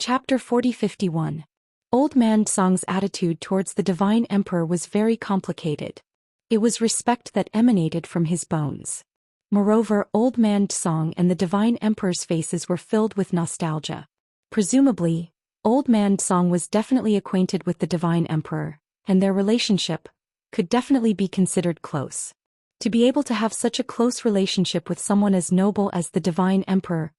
Chapter 40-51. Old Man Song's attitude towards the Divine Emperor was very complicated. It was respect that emanated from his bones. Moreover, Old Man Song and the Divine Emperor's faces were filled with nostalgia. Presumably, Old Man Song was definitely acquainted with the Divine Emperor, and their relationship could definitely be considered close. To be able to have such a close relationship with someone as noble as the Divine Emperor,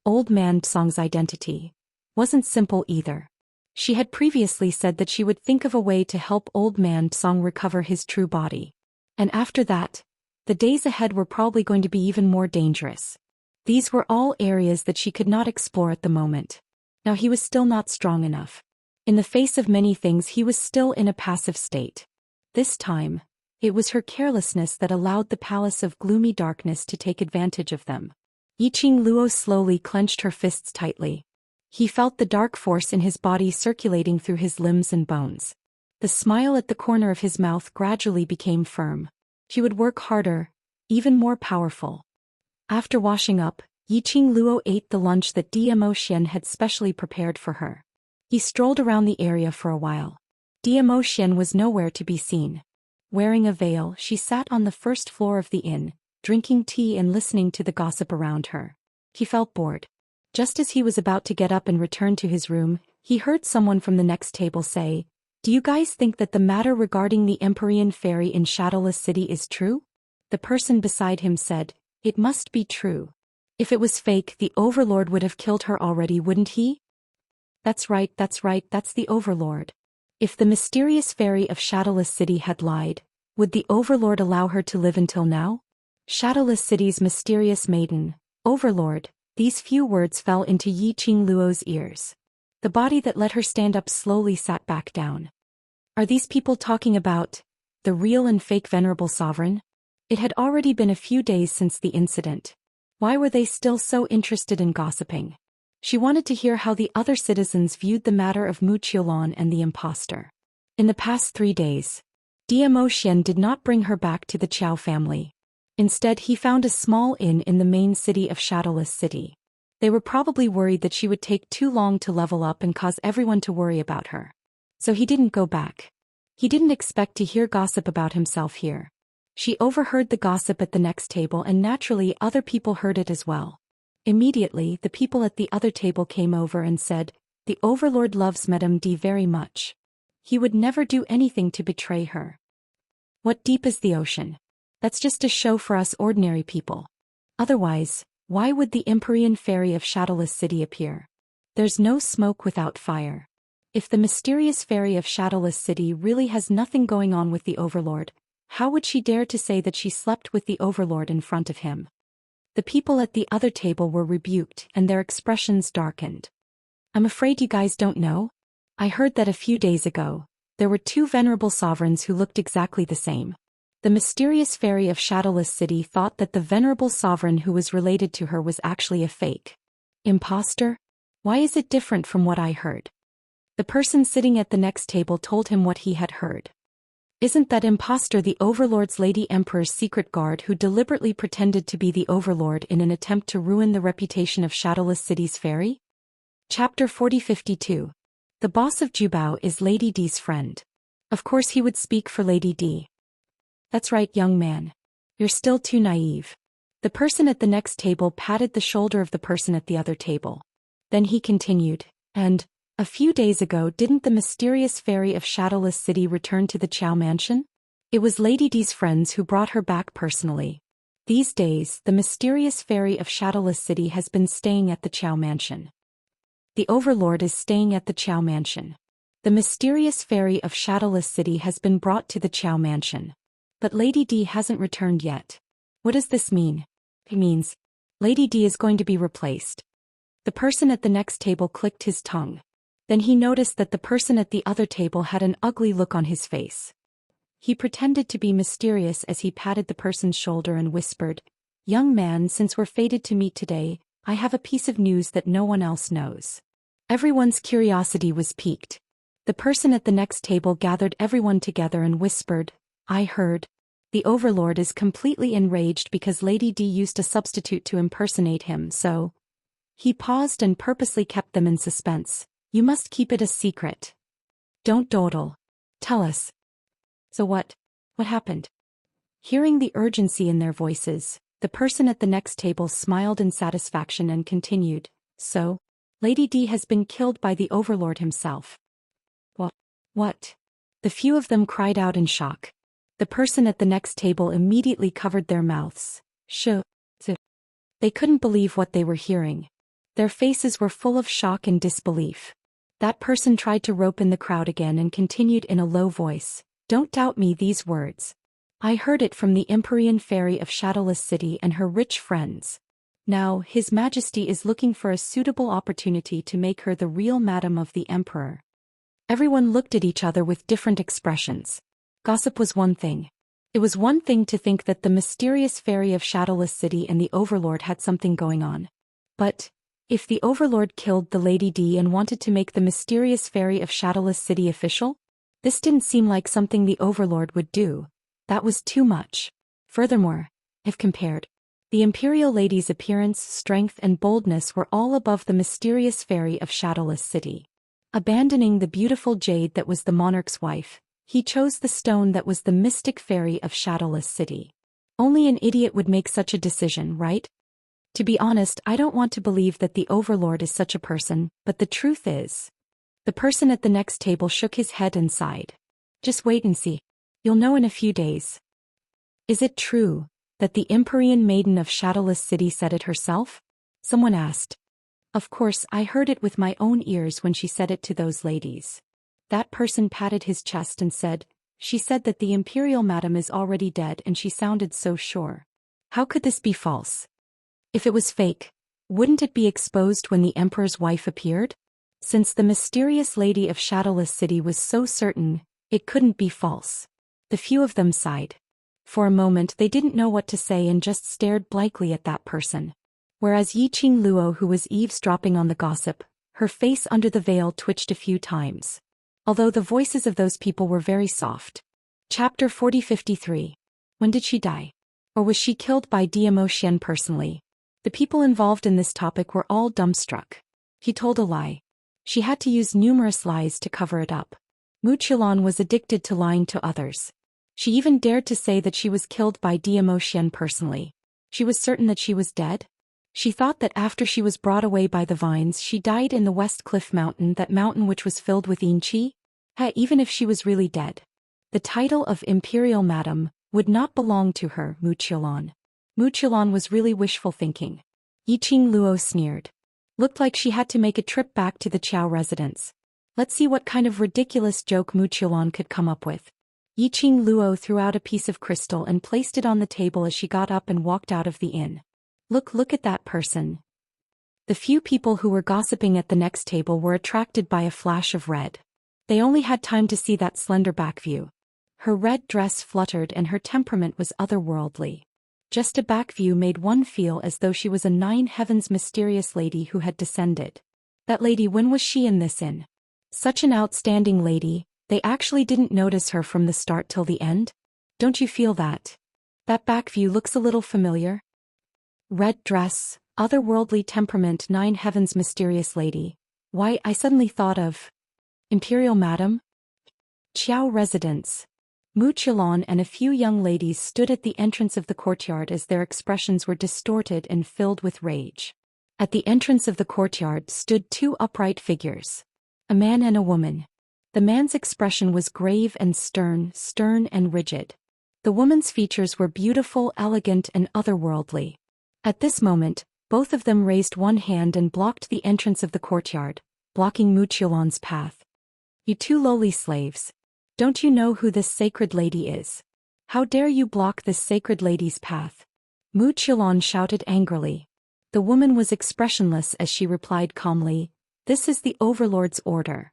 Old Man Song's identity wasn't simple either. She had previously said that she would think of a way to help Old Man Song recover his true body. And after that, the days ahead were probably going to be even more dangerous. These were all areas that she could not explore at the moment. Now he was still not strong enough. In the face of many things he was still in a passive state. This time, it was her carelessness that allowed the palace of gloomy darkness to take advantage of them. Yiqing Luo slowly clenched her fists tightly. He felt the dark force in his body circulating through his limbs and bones. The smile at the corner of his mouth gradually became firm. She would work harder, even more powerful. After washing up, Yiqing Luo ate the lunch that Zhou Xian had specially prepared for her. He strolled around the area for a while. Zhou Xian was nowhere to be seen. Wearing a veil, she sat on the first floor of the inn, drinking tea and listening to the gossip around her. He felt bored. Just as he was about to get up and return to his room, he heard someone from the next table say, "Do you guys think that the matter regarding the Empyrean Fairy in Shadowless City is true?" The person beside him said, "It must be true. If it was fake, the Overlord would have killed her already, wouldn't he?" That's right, that's the Overlord. If the mysterious fairy of Shadowless City had lied, would the Overlord allow her to live until now? Shadowless City's mysterious maiden, Overlord. These few words fell into Yiqing Luo's ears. The body that let her stand up slowly sat back down. Are these people talking about the real and fake Venerable Sovereign? It had already been a few days since the incident. Why were they still so interested in gossiping? She wanted to hear how the other citizens viewed the matter of Mu Qiulan and the impostor. In the past 3 days, Zhou Xian did not bring her back to the Qiao family. Instead, he found a small inn in the main city of Shadowless City. They were probably worried that she would take too long to level up and cause everyone to worry about her. So he didn't go back. He didn't expect to hear gossip about himself here. She overheard the gossip at the next table and naturally other people heard it as well. Immediately, the people at the other table came over and said, "The Overlord loves Madame D very much. He would never do anything to betray her. What deep is the ocean? That's just a show for us ordinary people. Otherwise, why would the Empyrean Fairy of Shadowless City appear? There's no smoke without fire. If the mysterious fairy of Shadowless City really has nothing going on with the Overlord, how would she dare to say that she slept with the Overlord in front of him?" The people at the other table were rebuked and their expressions darkened. "I'm afraid you guys don't know? I heard that a few days ago, there were 2 venerable sovereigns who looked exactly the same. The mysterious fairy of Shadowless City thought that the venerable sovereign who was related to her was actually a fake imposter. Why is it different from what I heard?" The person sitting at the next table told him what he had heard. "Isn't that imposter the Overlord's Lady Emperor's secret guard who deliberately pretended to be the Overlord in an attempt to ruin the reputation of Shadowless City's fairy?" Chapter 40-52. The boss of Jubao is Lady D's friend. Of course he would speak for Lady D. "That's right, young man. You're still too naive." The person at the next table patted the shoulder of the person at the other table. Then he continued, "And a few days ago didn't the mysterious fairy of Shadowless City return to the Qiao mansion? It was Lady D's friends who brought her back personally. These days, the mysterious fairy of Shadowless City has been staying at the Qiao mansion. The Overlord is staying at the Qiao mansion. The mysterious fairy of Shadowless City has been brought to the Qiao mansion. But Lady D hasn't returned yet. What does this mean?" "It means Lady D is going to be replaced." The person at the next table clicked his tongue. Then he noticed that the person at the other table had an ugly look on his face. He pretended to be mysterious as he patted the person's shoulder and whispered, "Young man, since we're fated to meet today, I have a piece of news that no one else knows." Everyone's curiosity was piqued. The person at the next table gathered everyone together and whispered, "I heard. The Overlord is completely enraged because Lady D used a substitute to impersonate him, so..." He paused and purposely kept them in suspense, You must keep it a secret. Don't dawdle. Tell us. So what? What happened? Hearing the urgency in their voices, the person at the next table smiled in satisfaction and continued, So? Lady D has been killed by the Overlord himself. What? The few of them cried out in shock. The person at the next table immediately covered their mouths. They couldn't believe what they were hearing. Their faces were full of shock and disbelief. That person tried to rope in the crowd again and continued in a low voice, Don't doubt me these words. I heard it from the Empyrean fairy of Shadowless City and her rich friends. Now, His Majesty is looking for a suitable opportunity to make her the real Madam of the Emperor. Everyone looked at each other with different expressions. Gossip was one thing. It was one thing to think that the mysterious fairy of Shadowless City and the Overlord had something going on. But, if the Overlord killed the Lady D and wanted to make the mysterious fairy of Shadowless City official? This didn't seem like something the Overlord would do. That was too much. Furthermore, if compared, the Imperial Lady's appearance, strength and boldness were all above the mysterious fairy of Shadowless City. Abandoning the beautiful jade that was the monarch's wife, he chose the stone that was the mystic fairy of Shadowless City. Only an idiot would make such a decision, right? To be honest, I don't want to believe that the Overlord is such a person, but the truth is. The person at the next table shook his head and sighed. Just wait and see. You'll know in a few days. Is it true that the Empyrean maiden of Shadowless City said it herself? Someone asked. Of course, I heard it with my own ears when she said it to those ladies. That person patted his chest and said, She said that the Imperial Madam is already dead and she sounded so sure. How could this be false? If it was fake, wouldn't it be exposed when the Emperor's wife appeared? Since the mysterious lady of Shadowless City was so certain, it couldn't be false. The few of them sighed. For a moment they didn't know what to say and just stared blankly at that person. Whereas Yiqing Luo, who was eavesdropping on the gossip, her face under the veil twitched a few times. Although the voices of those people were very soft. Chapter 4053. When did she die? Or was she killed by Zhou Xian personally? The people involved in this topic were all dumbstruck. He told a lie. She had to use numerous lies to cover it up. Mu Qilan was addicted to lying to others. She even dared to say that she was killed by Zhou Xian personally. She was certain that she was dead. She thought that after she was brought away by the vines she died in the West Cliff Mountain, that mountain which was filled with yin qi. Even if she was really dead. The title of Imperial Madam would not belong to her, Mu Qilan. Mu Qilan was really wishful thinking. Yiqing Luo sneered. Looked like she had to make a trip back to the Qiao residence. Let's see what kind of ridiculous joke Mu Qilan could come up with. Yiqing Luo threw out a piece of crystal and placed it on the table as she got up and walked out of the inn. Look at that person. The few people who were gossiping at the next table were attracted by a flash of red. They only had time to see that slender back view. Her red dress fluttered and her temperament was otherworldly. Just a back view made one feel as though she was a nine heavens mysterious lady who had descended. That lady, when was she in this inn? Such an outstanding lady, they actually didn't notice her from the start till the end? Don't you feel that? That back view looks a little familiar? Red dress, otherworldly temperament, nine heavens mysterious lady. Why, I suddenly thought of Imperial Madam? Qiao residence. Mu Qilan and a few young ladies stood at the entrance of the courtyard as their expressions were distorted and filled with rage. At the entrance of the courtyard stood two upright figures. A man and a woman. The man's expression was grave and stern and rigid. The woman's features were beautiful, elegant and otherworldly. At this moment, both of them raised one hand and blocked the entrance of the courtyard, blocking Mu Qilan's path. You two lowly slaves. Don't you know who this sacred lady is? How dare you block this sacred lady's path? Mu Qilan shouted angrily. The woman was expressionless as she replied calmly, This is the Overlord's order.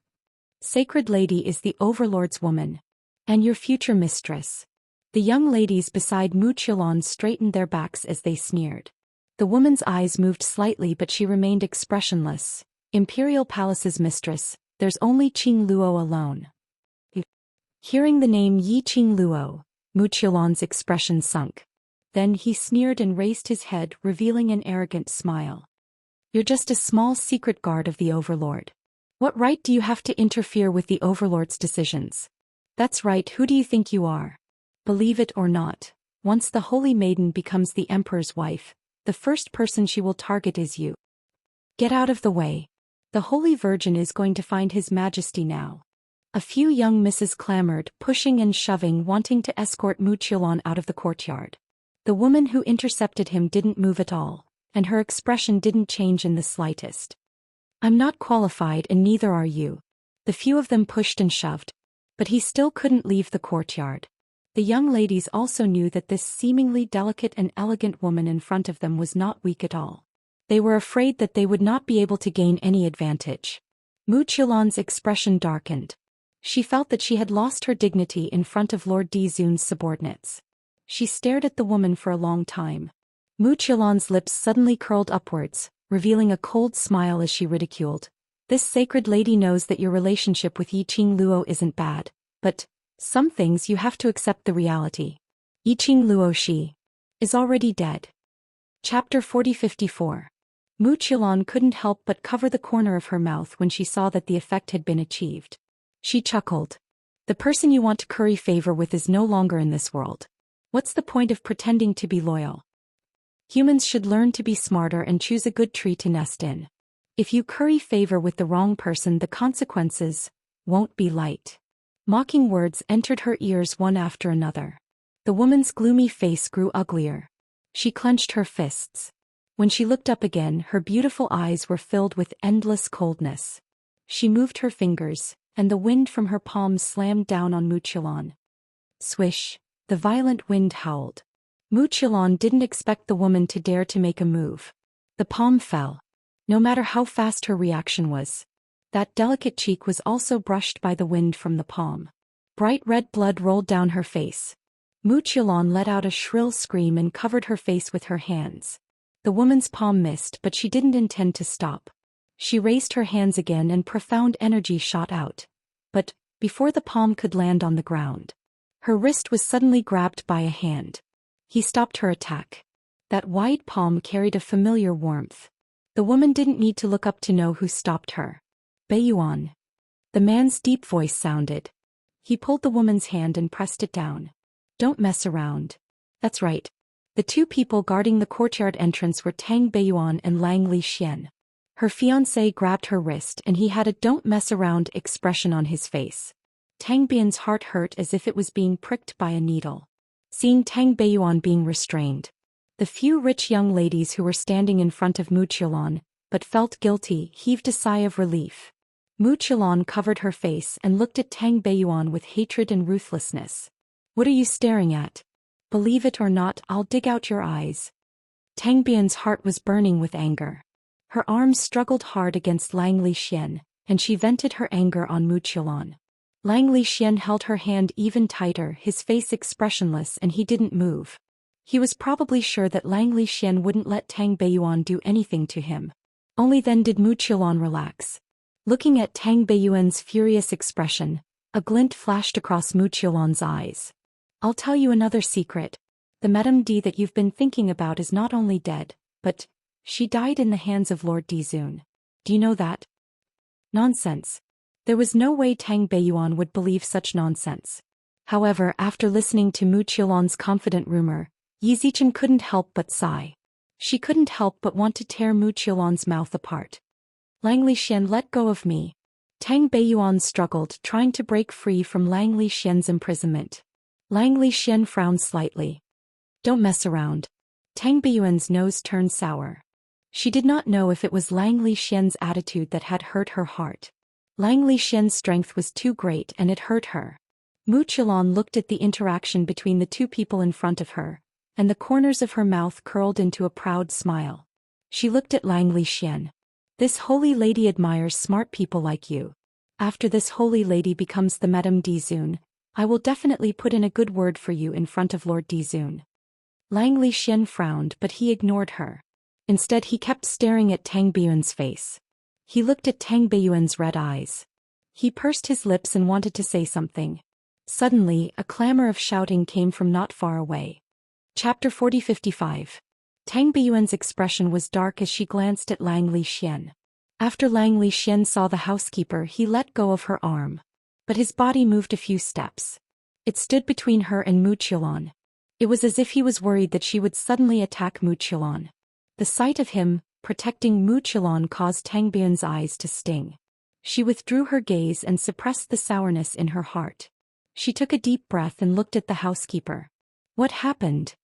Sacred lady is the Overlord's woman. And your future mistress. The young ladies beside Mu Qilan straightened their backs as they sneered. The woman's eyes moved slightly but she remained expressionless. Imperial Palace's mistress, there's only Qing Luo alone. Hearing the name Yiqing Luo, Mu Qilan's expression sunk. Then he sneered and raised his head, revealing an arrogant smile. You're just a small secret guard of the Overlord. What right do you have to interfere with the overlord's decisions? That's right, who do you think you are? Believe it or not, once the Holy Maiden becomes the Emperor's wife, the first person she will target is you. Get out of the way. The Holy Virgin is going to find His Majesty now. A few young misses clamored, pushing and shoving, wanting to escort Wuxia out of the courtyard. The woman who intercepted him didn't move at all, and her expression didn't change in the slightest. I'm not qualified and neither are you. The few of them pushed and shoved. But he still couldn't leave the courtyard. The young ladies also knew that this seemingly delicate and elegant woman in front of them was not weak at all. They were afraid that they would not be able to gain any advantage. Wuxia's expression darkened. She felt that she had lost her dignity in front of Lord Dizun's subordinates. She stared at the woman for a long time. Wuxia's lips suddenly curled upwards, revealing a cold smile as she ridiculed. This sacred lady knows that your relationship with Yiqing Luo isn't bad, but some things you have to accept the reality. Yiqing Luo she is already dead. Chapter 40-54. Wuxia couldn't help but cover the corner of her mouth when she saw that the effect had been achieved. She chuckled. The person you want to curry favor with is no longer in this world. What's the point of pretending to be loyal? Humans should learn to be smarter and choose a good tree to nest in. If you curry favor with the wrong person, the consequences won't be light. Mocking words entered her ears one after another. The woman's gloomy face grew uglier. She clenched her fists. When she looked up again, her beautiful eyes were filled with endless coldness. She moved her fingers, and the wind from her palms slammed down on Wuxia. Swish, the violent wind howled. Wuxia didn't expect the woman to dare to make a move. The palm fell. No matter how fast her reaction was, that delicate cheek was also brushed by the wind from the palm. Bright red blood rolled down her face. Wuxia let out a shrill scream and covered her face with her hands. The woman's palm missed, but she didn't intend to stop. She raised her hands again and profound energy shot out. But, before the palm could land on the ground, her wrist was suddenly grabbed by a hand. He stopped her attack. That wide palm carried a familiar warmth. The woman didn't need to look up to know who stopped her. Beiyuan. The man's deep voice sounded. He pulled the woman's hand and pressed it down. Don't mess around. That's right. The two people guarding the courtyard entrance were Tang Beiyuan and Lang Xian. Her fiancé grabbed her wrist and he had a don't mess around expression on his face. Tang Beiyan's heart hurt as if it was being pricked by a needle. Seeing Tang Beiyuan being restrained, the few rich young ladies who were standing in front of Wuxia, but felt guilty, heaved a sigh of relief. Wuxia covered her face and looked at Tang Beiyuan with hatred and ruthlessness. What are you staring at? Believe it or not, I'll dig out your eyes. Tang Beiyan's heart was burning with anger. Her arms struggled hard against Lang Xian, and she vented her anger on Wuxia. Lang Xian held her hand even tighter, his face expressionless, and he didn't move. He was probably sure that Lang Xian wouldn't let Tang Beiyuan do anything to him. Only then did Wuxia relax. Looking at Tang Beiyuan's furious expression, a glint flashed across Wuxia's eyes. I'll tell you another secret. The Madame D that you've been thinking about is not only dead, but she died in the hands of Lord Dizun. Do you know that? Nonsense. There was no way Tang Beiyuan would believe such nonsense. However, after listening to Wuxia's confident rumor, Yi Zichen couldn't help but sigh. She couldn't help but want to tear Wuxia's mouth apart. Lang Xian, let go of me. Tang Beiyuan struggled, trying to break free from Lang Xian's imprisonment. Lang Xian frowned slightly. Don't mess around. Tang Beiyuan's nose turned sour. She did not know if it was Lang Xian's attitude that had hurt her heart. Lang Xian's strength was too great and it hurt her. Wuxia looked at the interaction between the two people in front of her, and the corners of her mouth curled into a proud smile. She looked at Lang Xian. This holy lady admires smart people like you. After this holy lady becomes the Madame Dizun, I will definitely put in a good word for you in front of Lord Dizun. Lang Xian frowned, but he ignored her. Instead, he kept staring at Tang Beiyuan's face. He looked at Tang Beiyuan's red eyes. He pursed his lips and wanted to say something. Suddenly, a clamor of shouting came from not far away. Chapter 40-55. Tang Beiyuan's expression was dark as she glanced at Lang Xian. After Langley Xian saw the housekeeper, he let go of her arm. But his body moved a few steps. It stood between her and Mu Qilan. It was as if he was worried that she would suddenly attack Mu Qilan. The sight of him, protecting Mu Qilan, caused Tang Bian's eyes to sting. She withdrew her gaze and suppressed the sourness in her heart. She took a deep breath and looked at the housekeeper. What happened?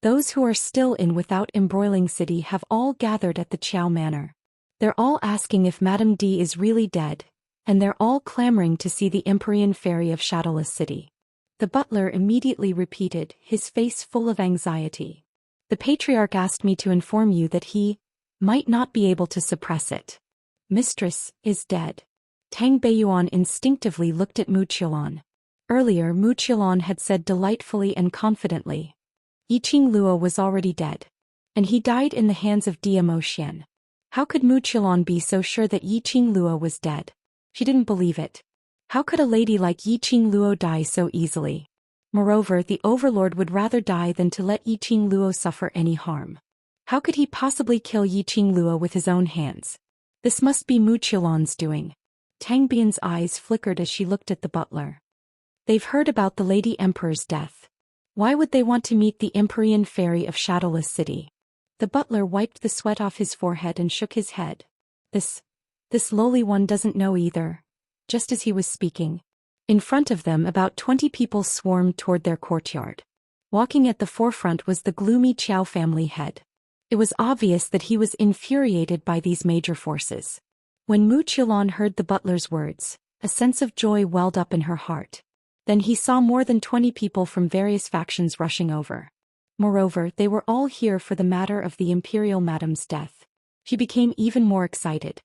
Those who are still in Without Embroiling City have all gathered at the Qiao Manor. They're all asking if Madame D is really dead, and they're all clamoring to see the Empyrean Fairy of Shadowless City. The butler immediately repeated, his face full of anxiety. The patriarch asked me to inform you that he might not be able to suppress it. Mistress is dead. Tang Beiyuan instinctively looked at Mu Qilan. Earlier Mu Qilan had said delightfully and confidently, Yiqing Luo was already dead. And he died in the hands of Zhou Xian. How could Mu Qilan be so sure that Yiqing Luo was dead? She didn't believe it. How could a lady like Yiqing Luo die so easily? Moreover, the overlord would rather die than to let Yiqing Luo suffer any harm. How could he possibly kill Yiqing Luo with his own hands? This must be Mu Qilan's doing. Tang Bian's eyes flickered as she looked at the butler. They've heard about the Lady Emperor's death. Why would they want to meet the Empyrean Fairy of Shadowless City? The butler wiped the sweat off his forehead and shook his head. This lowly one doesn't know either. Just as he was speaking, in front of them about 20 people swarmed toward their courtyard. Walking at the forefront was the gloomy Qiao family head. It was obvious that he was infuriated by these major forces. When Mu Qilan heard the butler's words, a sense of joy welled up in her heart. Then he saw more than 20 people from various factions rushing over. Moreover, they were all here for the matter of the imperial madam's death. She became even more excited.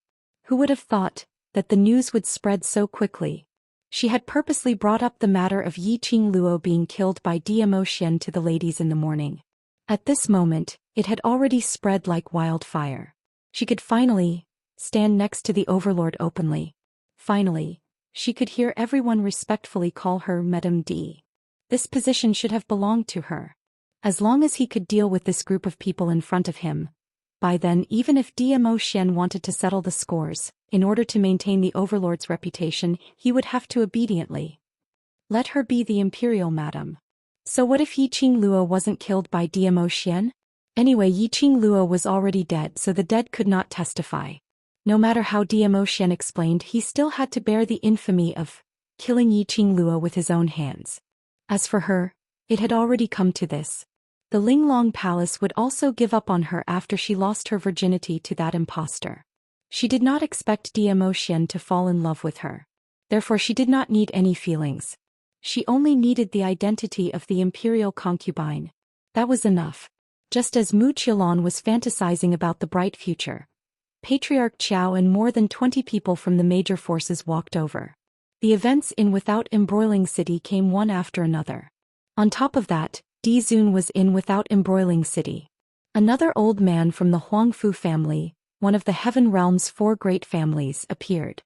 Who would have thought that the news would spread so quickly? She had purposely brought up the matter of Yiqing Luo being killed by Zhou Xian to the ladies in the morning. At this moment, it had already spread like wildfire. She could finally stand next to the overlord openly. Finally, she could hear everyone respectfully call her Madame D. This position should have belonged to her. As long as he could deal with this group of people in front of him. By then, even if Zhou Xian wanted to settle the scores, in order to maintain the overlord's reputation, he would have to obediently let her be the imperial madam. So what if Yiqing Luo wasn't killed by Zhou Xian? Anyway, Yiqing Luo was already dead, so the dead could not testify. No matter how Zhou Xian explained, he still had to bear the infamy of killing Yiqing Luo with his own hands. As for her, it had already come to this. The Linglong Palace would also give up on her after she lost her virginity to that impostor. She did not expect Zhou Xian to fall in love with her. Therefore she did not need any feelings. She only needed the identity of the imperial concubine. That was enough. Just as Mu Qilan was fantasizing about the bright future, Patriarch Qiao and more than 20 people from the major forces walked over. The events in Without Embroiling City came one after another. On top of that, Di Zun was in Without Embroiling City. Another old man from the Huangfu family, one of the Heaven Realm's 4 great families, appeared.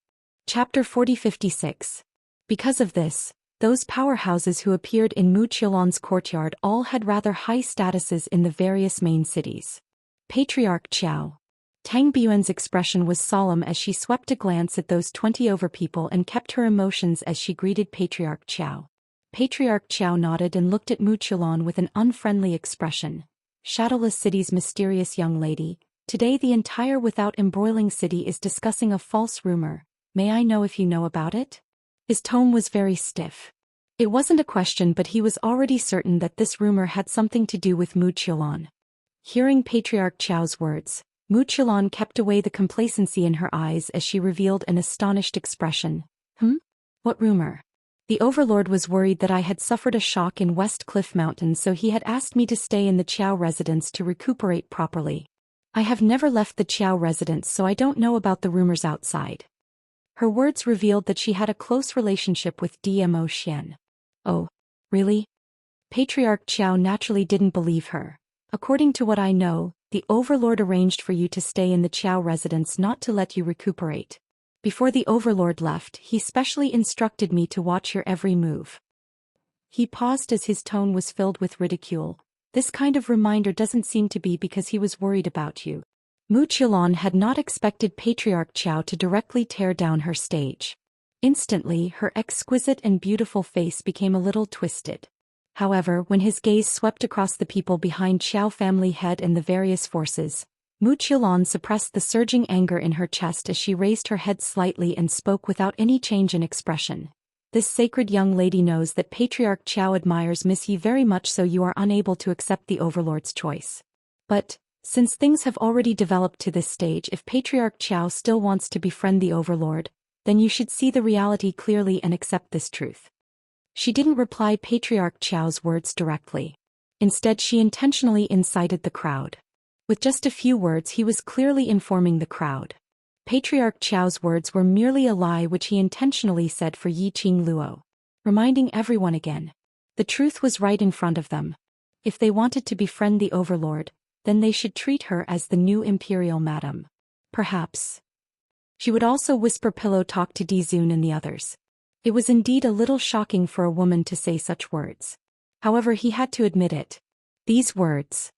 Chapter 4056. Because of this, those powerhouses who appeared in Mu Qilan's courtyard all had rather high statuses in the various main cities. Patriarch Qiao. Tang Biyuan's expression was solemn as she swept a glance at those 20 over people and kept her emotions as she greeted Patriarch Qiao. Patriarch Qiao nodded and looked at Mu Qilan with an unfriendly expression. Shadowless City's mysterious young lady, today the entire Without Embroiling City is discussing a false rumor. May I know if you know about it? His tone was very stiff. It wasn't a question, but he was already certain that this rumor had something to do with Mu Qilan. Hearing Patriarch Qiao's words, Mu Qilan kept away the complacency in her eyes as she revealed an astonished expression. What rumor? The overlord was worried that I had suffered a shock in West Cliff Mountain, so he had asked me to stay in the Qiao residence to recuperate properly. I have never left the Qiao residence, so I don't know about the rumors outside. Her words revealed that she had a close relationship with Zhou Xian. Oh, really? Patriarch Qiao naturally didn't believe her. According to what I know, the overlord arranged for you to stay in the Qiao residence, not to let you recuperate. Before the overlord left, he specially instructed me to watch your every move. He paused as his tone was filled with ridicule. This kind of reminder doesn't seem to be because he was worried about you. Mu Qilan had not expected Patriarch Qiao to directly tear down her stage. Instantly, her exquisite and beautiful face became a little twisted. However, when his gaze swept across the people behind Qiao family head and the various forces, Mu Qilan suppressed the surging anger in her chest as she raised her head slightly and spoke without any change in expression. This sacred young lady knows that Patriarch Qiao admires Miss Yi very much, so you are unable to accept the Overlord's choice. But, since things have already developed to this stage, if Patriarch Qiao still wants to befriend the Overlord, then you should see the reality clearly and accept this truth. She didn't reply Patriarch Qiao's words directly. Instead, she intentionally incited the crowd. With just a few words, he was clearly informing the crowd. Patriarch Qiao's words were merely a lie which he intentionally said for Yi Qing Luo, reminding everyone again. The truth was right in front of them. If they wanted to befriend the Overlord, then they should treat her as the new imperial madam. Perhaps she would also whisper pillow talk to Dizun and the others. It was indeed a little shocking for a woman to say such words. However, he had to admit it. His words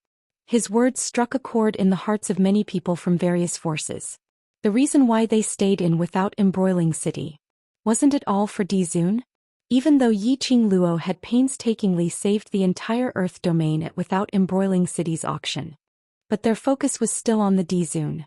struck a chord in the hearts of many people from various forces. The reason why they stayed in without embroiling city. Wasn't it all for Dizun? Even though Yi Qing Luo had painstakingly saved the entire Earth domain at Without Embroiling City's auction. But their focus was still on the Dizun.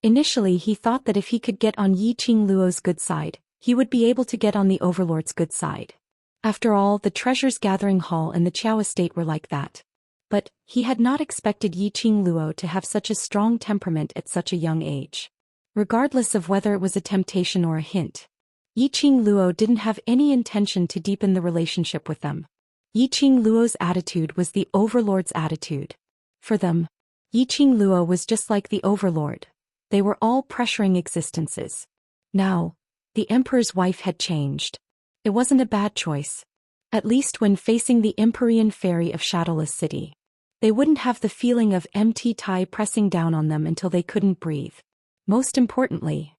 Initially, he thought that if he could get on Yi Qing Luo's good side, he would be able to get on the Overlord's good side. After all, the Treasures Gathering Hall and the Qiao Estate were like that. But he had not expected Yi Qing Luo to have such a strong temperament at such a young age. Regardless of whether it was a temptation or a hint, Yi Qing Luo didn't have any intention to deepen the relationship with them. Yi Qing Luo's attitude was the Overlord's attitude. For them, Yi Qing Luo was just like the Overlord. They were all pressuring existences. Now, the Emperor's wife had changed. It wasn't a bad choice. At least when facing the Empyrean Fairy of Shadowless City. They wouldn't have the feeling of empty tie pressing down on them until they couldn't breathe. Most importantly,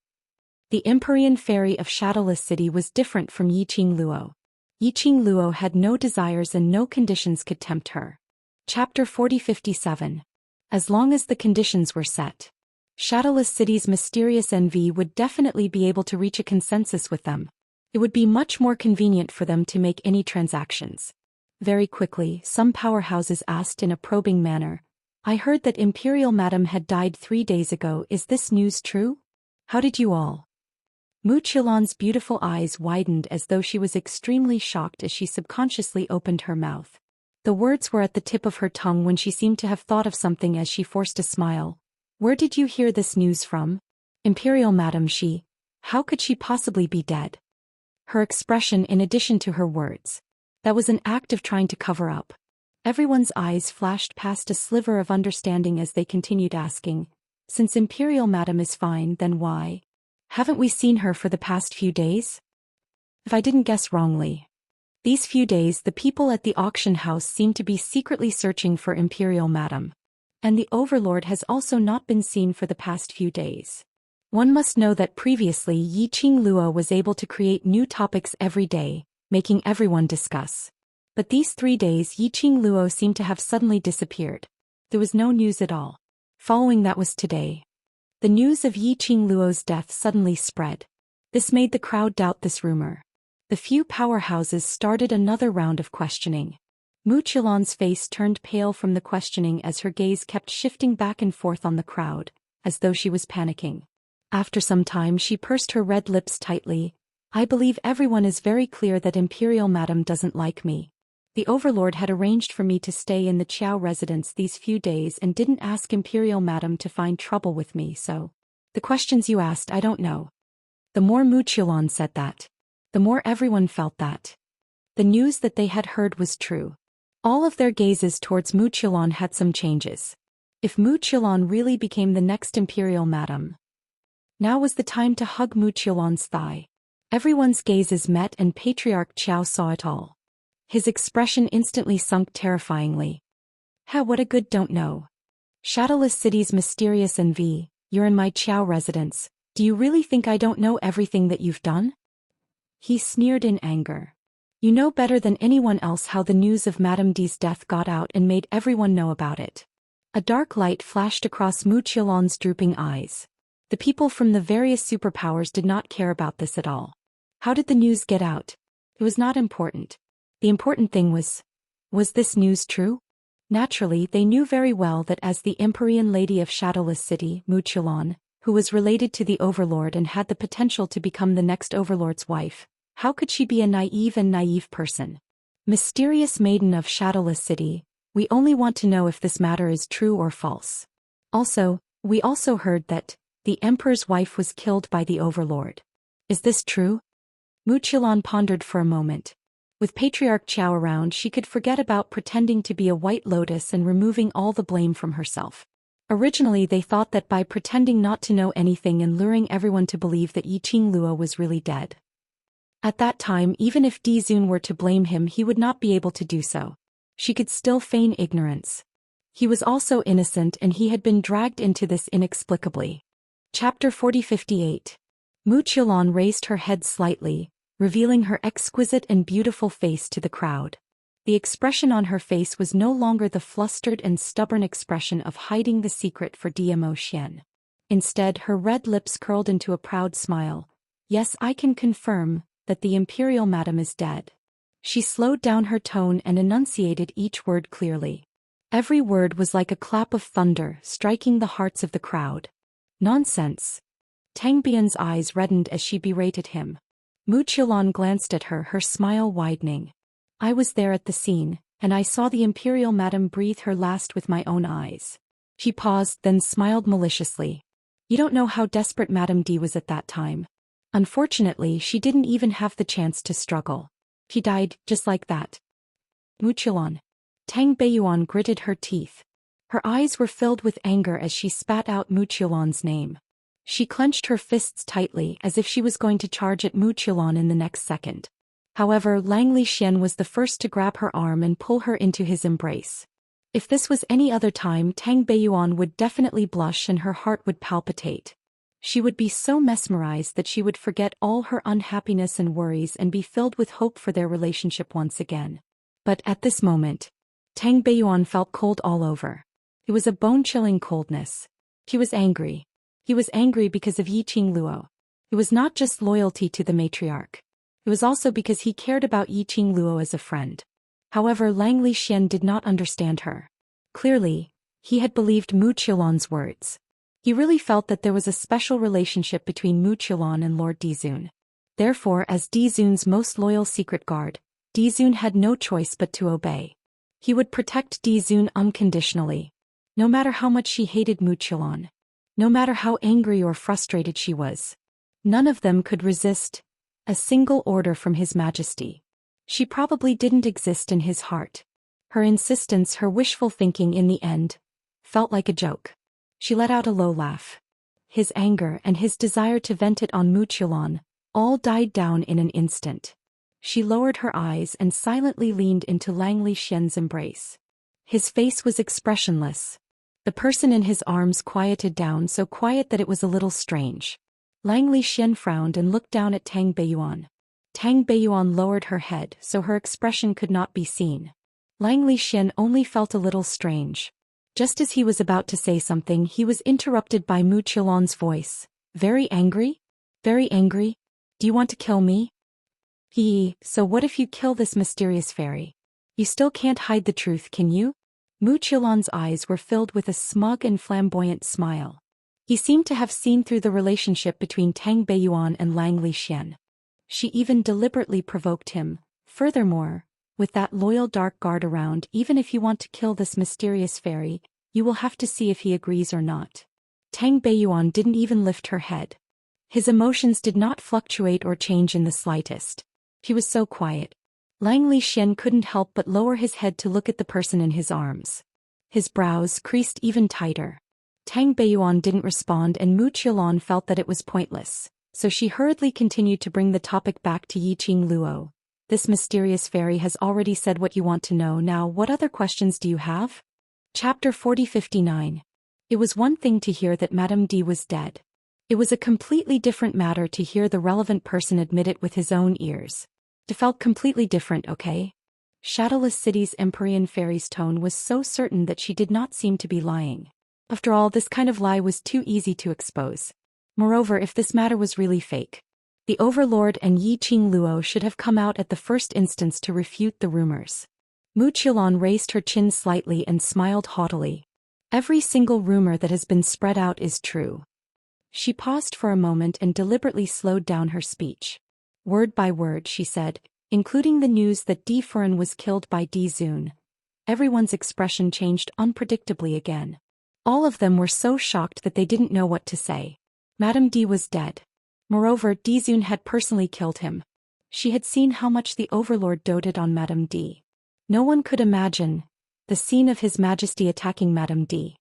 the Empyrean Fairy of Shadowless City was different from Yi Qing Luo. Yi Qing Luo had no desires and no conditions could tempt her. Chapter 4057. As long as the conditions were set, Shadowless City's mysterious envy would definitely be able to reach a consensus with them. It would be much more convenient for them to make any transactions. Very quickly, some powerhouses asked in a probing manner, I heard that Imperial Madam had died 3 days ago. Is this news true? How did you all? Mu Qilan's beautiful eyes widened as though she was extremely shocked as she subconsciously opened her mouth. The words were at the tip of her tongue when she seemed to have thought of something as she forced a smile. Where did you hear this news from? Imperial Madam how could she possibly be dead? Her expression in addition to her words. That was an act of trying to cover up. Everyone's eyes flashed past a sliver of understanding as they continued asking, since Imperial Madam is fine, then why? Haven't we seen her for the past few days? If I didn't guess wrongly. These few days the people at the auction house seem to be secretly searching for Imperial Madam. And the Overlord has also not been seen for the past few days. One must know that previously Yi Qing Luo was able to create new topics every day, making everyone discuss. But these 3 days Yi Qing Luo seemed to have suddenly disappeared. There was no news at all. Following that was today. The news of Yi Qing Luo's death suddenly spread. This made the crowd doubt this rumor. The few powerhouses started another round of questioning. Mu Qilan's face turned pale from the questioning as her gaze kept shifting back and forth on the crowd, as though she was panicking. After some time she pursed her red lips tightly. I believe everyone is very clear that Imperial Madam doesn't like me. The Overlord had arranged for me to stay in the Qiao residence these few days and didn't ask Imperial Madam to find trouble with me, so the questions you asked I don't know. The more Mu Qilan said that, the more everyone felt that the news that they had heard was true. All of their gazes towards Mu Qilan had some changes. If Mu Qilan really became the next Imperial Madam, now was the time to hug Mu Qilan's thigh. Everyone's gazes met and Patriarch Qiao saw it all. His expression instantly sunk terrifyingly. What a good don't know. Shadowless City's mysterious envy, you're in my Qiao residence, do you really think I don't know everything that you've done? He sneered in anger. You know better than anyone else how the news of Madame D's death got out and made everyone know about it. A dark light flashed across Mu Qiulan's drooping eyes. The people from the various superpowers did not care about this at all. How did the news get out? It was not important. The important thing was this news true? Naturally, they knew very well that as the Empyrean Lady of Shadowless City, Mu Qiulan, who was related to the Overlord and had the potential to become the next Overlord's wife, how could she be a naive person? Mysterious Maiden of Shadowless City, we only want to know if this matter is true or false. Also, we also heard that the Emperor's wife was killed by the Overlord. Is this true? Mu Qiulan pondered for a moment. With Patriarch Qiao around, she could forget about pretending to be a White Lotus and removing all the blame from herself. Originally they thought that by pretending not to know anything and luring everyone to believe that Yiqing Luo was really dead. At that time, even if Di Zun were to blame him, he would not be able to do so. She could still feign ignorance. He was also innocent and he had been dragged into this inexplicably. Chapter 4058. Mu Qiulan raised her head slightly, revealing her exquisite and beautiful face to the crowd. The expression on her face was no longer the flustered and stubborn expression of hiding the secret for Zhou Xian. Instead, her red lips curled into a proud smile. Yes, I can confirm that the Imperial Madam is dead. She slowed down her tone and enunciated each word clearly. Every word was like a clap of thunder, striking the hearts of the crowd. Nonsense. Tang Bian's eyes reddened as she berated him. Mu Qiulan glanced at her, her smile widening. I was there at the scene, and I saw the Imperial Madam breathe her last with my own eyes. She paused, then smiled maliciously. You don't know how desperate Madame D was at that time. Unfortunately, she didn't even have the chance to struggle. She died, just like that. Mu Qiulan. Tang Beiyuan gritted her teeth. Her eyes were filled with anger as she spat out Mu Qiulan's name. She clenched her fists tightly as if she was going to charge at Mu Qiulan in the next second. However, Langley Xian was the first to grab her arm and pull her into his embrace. If this was any other time, Tang Beiyuan would definitely blush and her heart would palpitate. She would be so mesmerized that she would forget all her unhappiness and worries and be filled with hope for their relationship once again. But at this moment, Tang Beiyuan felt cold all over. It was a bone-chilling coldness. He was angry. He was angry because of Yiqing Luo. It was not just loyalty to the matriarch. It was also because he cared about Yiqing Luo as a friend. However, Langley Xian did not understand her. Clearly, he had believed Mu Qiulan's words. He really felt that there was a special relationship between Mu Qiulan and Lord Di Zun. Therefore, as Di Zun's most loyal secret guard, Di Zun had no choice but to obey. He would protect Di Zun unconditionally. No matter how much she hated Mu Qiulan. No matter how angry or frustrated she was. None of them could resist a single order from His Majesty. She probably didn't exist in his heart. Her insistence, her wishful thinking in the end, felt like a joke. She let out a low laugh. His anger and his desire to vent it on Mu Qiulan all died down in an instant. She lowered her eyes and silently leaned into Langley Xian's embrace. His face was expressionless. The person in his arms quieted down, so quiet that it was a little strange. Langley Xian frowned and looked down at Tang Beiyuan. Tang Beiyuan lowered her head so her expression could not be seen. Langley Xian only felt a little strange. Just as he was about to say something, he was interrupted by Mu Qiulan's voice. Very angry? Very angry? Do you want to kill me? So what if you kill this mysterious fairy? You still can't hide the truth, can you? Mu Qiulan's eyes were filled with a smug and flamboyant smile. He seemed to have seen through the relationship between Tang Beiyuan and Langley Xian. She even deliberately provoked him. Furthermore, with that loyal dark guard around, even if you want to kill this mysterious fairy, you will have to see if he agrees or not. Tang Beiyuan didn't even lift her head. His emotions did not fluctuate or change in the slightest. He was so quiet. Langley Xian couldn't help but lower his head to look at the person in his arms. His brows creased even tighter. Tang Beiyuan didn't respond and Mu Qiulan felt that it was pointless, so she hurriedly continued to bring the topic back to Yiqing Luo. This mysterious fairy has already said what you want to know. Now, what other questions do you have? Chapter 4059. It was one thing to hear that Madame D was dead. It was a completely different matter to hear the relevant person admit it with his own ears. It felt completely different, okay? Shadowless City's Empyrean fairy's tone was so certain that she did not seem to be lying. After all, this kind of lie was too easy to expose. Moreover, if this matter was really fake, the Overlord and Yi Qingluo should have come out at the first instance to refute the rumors. Mu Qilan raised her chin slightly and smiled haughtily. Every single rumor that has been spread out is true. She paused for a moment and deliberately slowed down her speech. Word by word, she said, including the news that Di Furan was killed by Di Zun. Everyone's expression changed unpredictably again. All of them were so shocked that they didn't know what to say. Madame Di was dead. Moreover, Di Zun had personally killed him. She had seen how much the Overlord doted on Madame Di. No one could imagine the scene of His Majesty attacking Madame Di.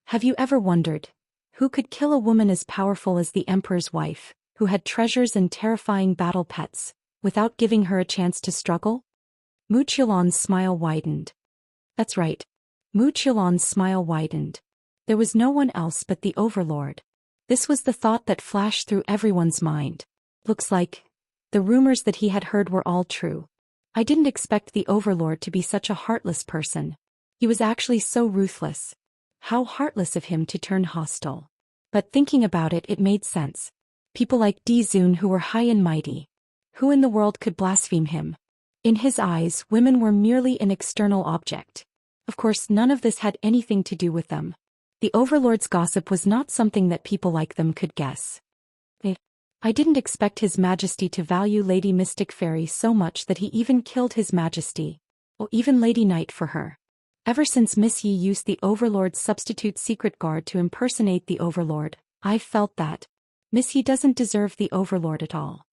Have you ever wondered who could kill a woman as powerful as the Emperor's wife, who had treasures and terrifying battle pets, without giving her a chance to struggle? Mu Qilan's smile widened. That's right. Mu Qilan's smile widened. There was no one else but the Overlord. This was the thought that flashed through everyone's mind. Looks like the rumors that he had heard were all true. I didn't expect the Overlord to be such a heartless person. He was actually so ruthless. How heartless of him to turn hostile. But thinking about it, it made sense. People like Di Zun who were high and mighty. Who in the world could blaspheme him? In his eyes, women were merely an external object. Of course, none of this had anything to do with them. The Overlord's gossip was not something that people like them could guess. I didn't expect His Majesty to value Lady Mystic Fairy so much that he even killed His Majesty, or even Lady Night for her. Ever since Miss Yi used the Overlord's substitute secret guard to impersonate the Overlord, I've felt that Miss Yi doesn't deserve the Overlord at all.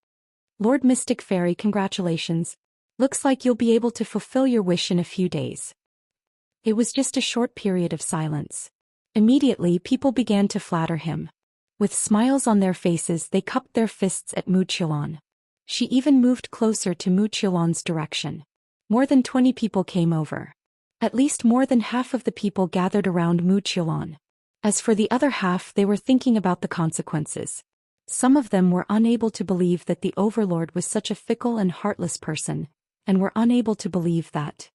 Lord Mystic Fairy, congratulations. Looks like you'll be able to fulfill your wish in a few days. It was just a short period of silence. Immediately, people began to flatter him. With smiles on their faces, they cupped their fists at Mu Qilan. She even moved closer to Mu Qilan's direction. More than 20 people came over. At least more than half of the people gathered around Mu Qilan. As for the other half, they were thinking about the consequences. Some of them were unable to believe that the Overlord was such a fickle and heartless person, and were unable to believe that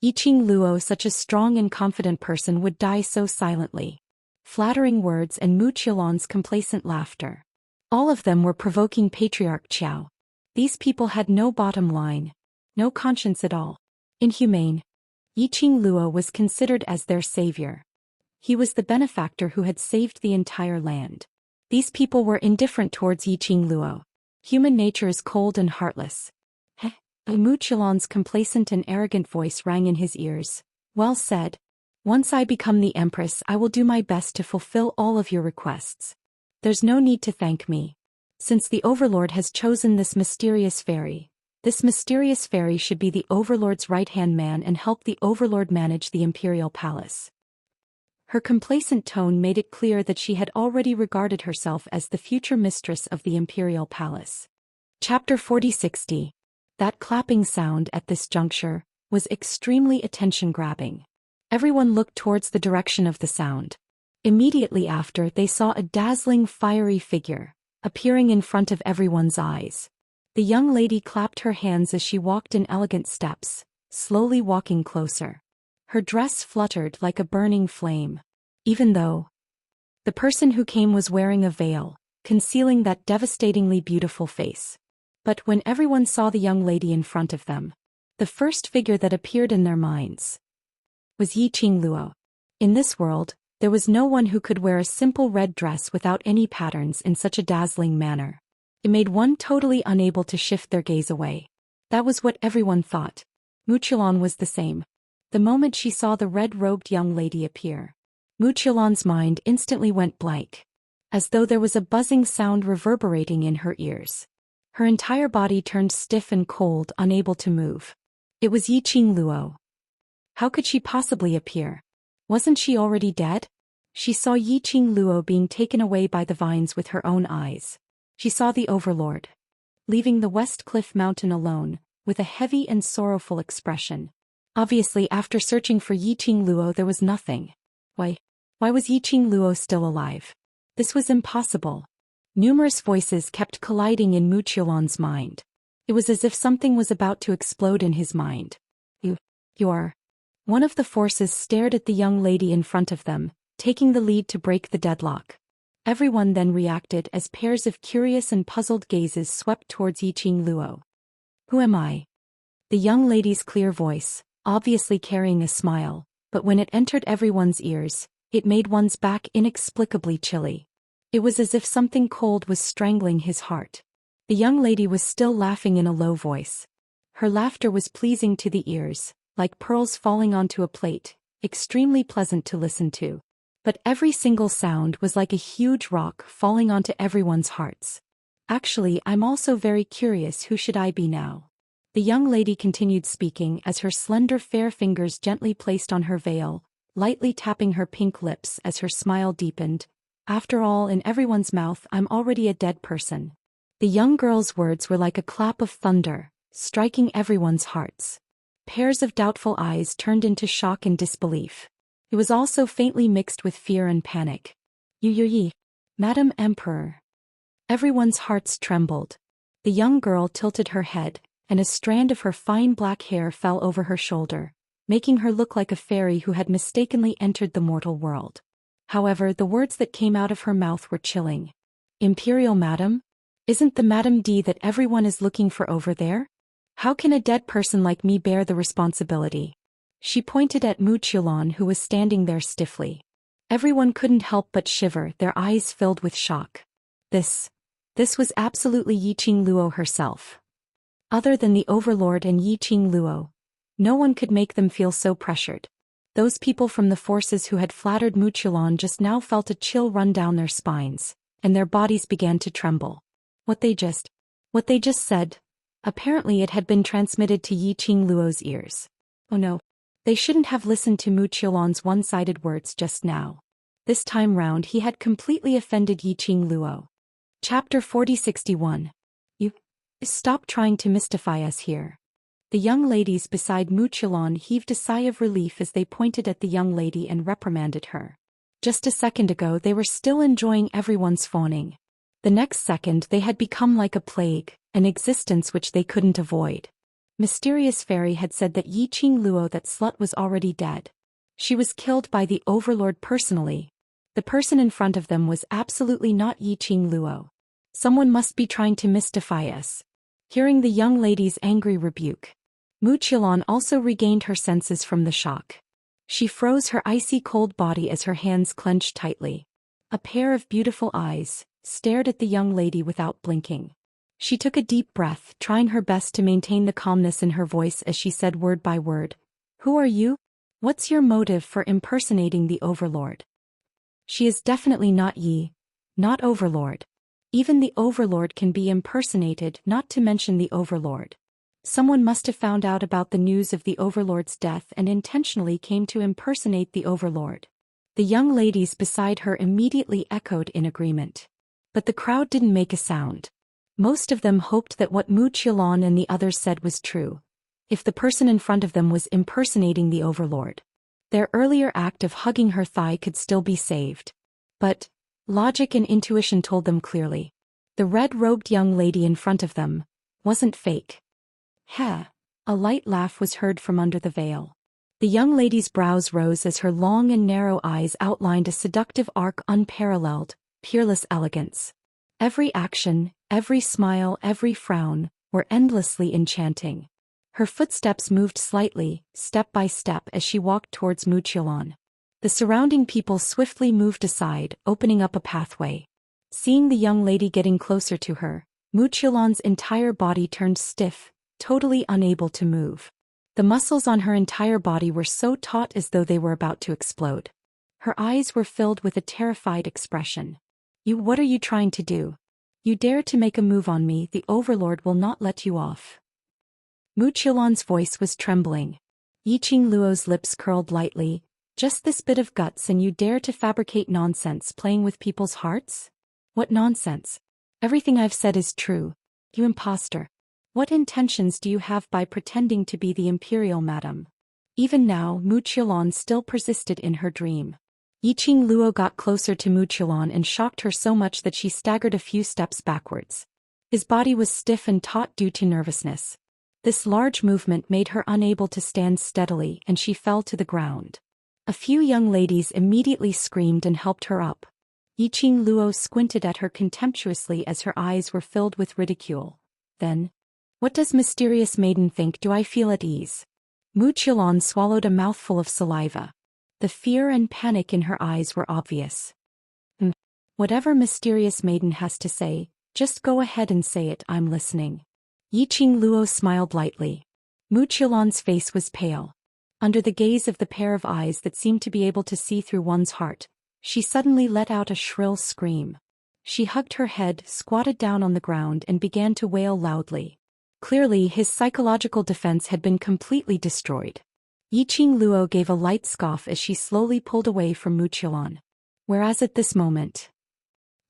Yi Qingluo, such a strong and confident person, would die so silently. Flattering words and Mu Qilan's complacent laughter. All of them were provoking Patriarch Qiao. These people had no bottom line, no conscience at all. Inhumane. Yi Qingluo was considered as their savior. He was the benefactor who had saved the entire land. These people were indifferent towards Yi Qingluo. Human nature is cold and heartless. Mu Qilan's complacent and arrogant voice rang in his ears. Well said. Once I become the Empress, I will do my best to fulfill all of your requests. There's no need to thank me. Since the Overlord has chosen this mysterious fairy should be the Overlord's right-hand man and help the Overlord manage the Imperial Palace. Her complacent tone made it clear that she had already regarded herself as the future mistress of the Imperial Palace. Chapter 4060. That clapping sound at this juncture was extremely attention-grabbing. Everyone looked towards the direction of the sound. Immediately after, they saw a dazzling fiery figure appearing in front of everyone's eyes. The young lady clapped her hands as she walked in elegant steps, slowly walking closer. Her dress fluttered like a burning flame. Even though the person who came was wearing a veil, concealing that devastatingly beautiful face. But when everyone saw the young lady in front of them, the first figure that appeared in their minds was Yi Qingluo. In this world, there was no one who could wear a simple red dress without any patterns in such a dazzling manner. It made one totally unable to shift their gaze away. That was what everyone thought. Mu Qilan was the same. The moment she saw the red-robed young lady appear, Mu Qilan's mind instantly went blank, as though there was a buzzing sound reverberating in her ears. Her entire body turned stiff and cold, unable to move. It was Yi Qingluo. How could she possibly appear? Wasn't she already dead? She saw Yi Qingluo being taken away by the vines with her own eyes. She saw the Overlord leaving the West Cliff Mountain alone, with a heavy and sorrowful expression. Obviously, after searching for Yi Qingluo, there was nothing. Why was Yi Qingluo still alive? This was impossible. Numerous voices kept colliding in Mu Qilan's mind. It was as if something was about to explode in his mind. You're. One of the forces stared at the young lady in front of them, taking the lead to break the deadlock. Everyone then reacted as pairs of curious and puzzled gazes swept towards Yiqing Luo. Who am I? The young lady's clear voice, obviously carrying a smile, but when it entered everyone's ears, it made one's back inexplicably chilly. It was as if something cold was strangling his heart. The young lady was still laughing in a low voice. Her laughter was pleasing to the ears, like pearls falling onto a plate, extremely pleasant to listen to. But every single sound was like a huge rock falling onto everyone's hearts. Actually, I'm also very curious, who should I be now? The young lady continued speaking as her slender fair fingers gently placed on her veil, lightly tapping her pink lips as her smile deepened. After all, in everyone's mouth, I'm already a dead person. The young girl's words were like a clap of thunder, striking everyone's hearts. Pairs of doubtful eyes turned into shock and disbelief. It was also faintly mixed with fear and panic. Yi, Madam Emperor. Everyone's hearts trembled. The young girl tilted her head, and a strand of her fine black hair fell over her shoulder, making her look like a fairy who had mistakenly entered the mortal world. However, the words that came out of her mouth were chilling. Imperial Madam? Isn't the Madam D that everyone is looking for over there? How can a dead person like me bear the responsibility? She pointed at Wuxia, who was standing there stiffly. Everyone couldn't help but shiver, their eyes filled with shock. This was absolutely Yiqing Luo herself. Other than the Overlord and Yiqing Luo, no one could make them feel so pressured. Those people from the forces who had flattered Wuxia just now felt a chill run down their spines, and their bodies began to tremble. What they just said. Apparently it had been transmitted to Yiqing Luo's ears. Oh no. They shouldn't have listened to Wuxia's one-sided words just now. This time round he had completely offended Yiqing Luo. Chapter 4061. You. Stop trying to mystify us here. The young ladies beside Wuxia heaved a sigh of relief as they pointed at the young lady and reprimanded her. Just a second ago they were still enjoying everyone's fawning. The next second they had become like a plague, an existence which they couldn't avoid. Mysterious Fairy had said that Yiqing Luo, that slut, was already dead. She was killed by the Overlord personally. The person in front of them was absolutely not Yiqing Luo. Someone must be trying to mystify us. Hearing the young lady's angry rebuke, Wuxia also regained her senses from the shock. She froze her icy cold body as her hands clenched tightly. A pair of beautiful eyes stared at the young lady without blinking. She took a deep breath, trying her best to maintain the calmness in her voice as she said word by word. Who are you? What's your motive for impersonating the Overlord? She is definitely not not Overlord. Even the Overlord can be impersonated, not to mention the Overlord. Someone must have found out about the news of the Overlord's death and intentionally came to impersonate the Overlord. The young ladies beside her immediately echoed in agreement. But the crowd didn't make a sound. Most of them hoped that what Wuxia and the others said was true. If the person in front of them was impersonating the Overlord, their earlier act of hugging her thigh could still be saved. But logic and intuition told them clearly. The red-robed young lady in front of them wasn't fake. Heh. A light laugh was heard from under the veil. The young lady's brows rose as her long and narrow eyes outlined a seductive arc, unparalleled, peerless elegance. Every action, every smile, every frown were endlessly enchanting. Her footsteps moved slightly, step by step, as she walked towards Wuxia. The surrounding people swiftly moved aside, opening up a pathway. Seeing the young lady getting closer to her, Wuxia's entire body turned stiff, totally unable to move. The muscles on her entire body were so taut as though they were about to explode. Her eyes were filled with a terrified expression. What are you trying to do? You dare to make a move on me, the Overlord will not let you off. Wuxia's voice was trembling. Yiqing Luo's lips curled lightly. Just this bit of guts and you dare to fabricate nonsense, playing with people's hearts? What nonsense? Everything I've said is true. You imposter. What intentions do you have by pretending to be the Imperial Madam? Even now, Wuxia still persisted in her dream. Yiqing Luo got closer to Wuxia and shocked her so much that she staggered a few steps backwards. His body was stiff and taut due to nervousness. This large movement made her unable to stand steadily and she fell to the ground. A few young ladies immediately screamed and helped her up. Yiqing Luo squinted at her contemptuously as her eyes were filled with ridicule. Then, "What does mysterious maiden think? Do I feel at ease?" Mu Qilan swallowed a mouthful of saliva. The fear and panic in her eyes were obvious. Whatever mysterious maiden has to say, just go ahead and say it, I'm listening." Yiqing Luo smiled lightly. Mu Qilan's face was pale. Under the gaze of the pair of eyes that seemed to be able to see through one's heart, she suddenly let out a shrill scream. She hugged her head, squatted down on the ground and began to wail loudly. Clearly his psychological defense had been completely destroyed. Yiqing Luo gave a light scoff as she slowly pulled away from Mu Qilan. Whereas at this moment,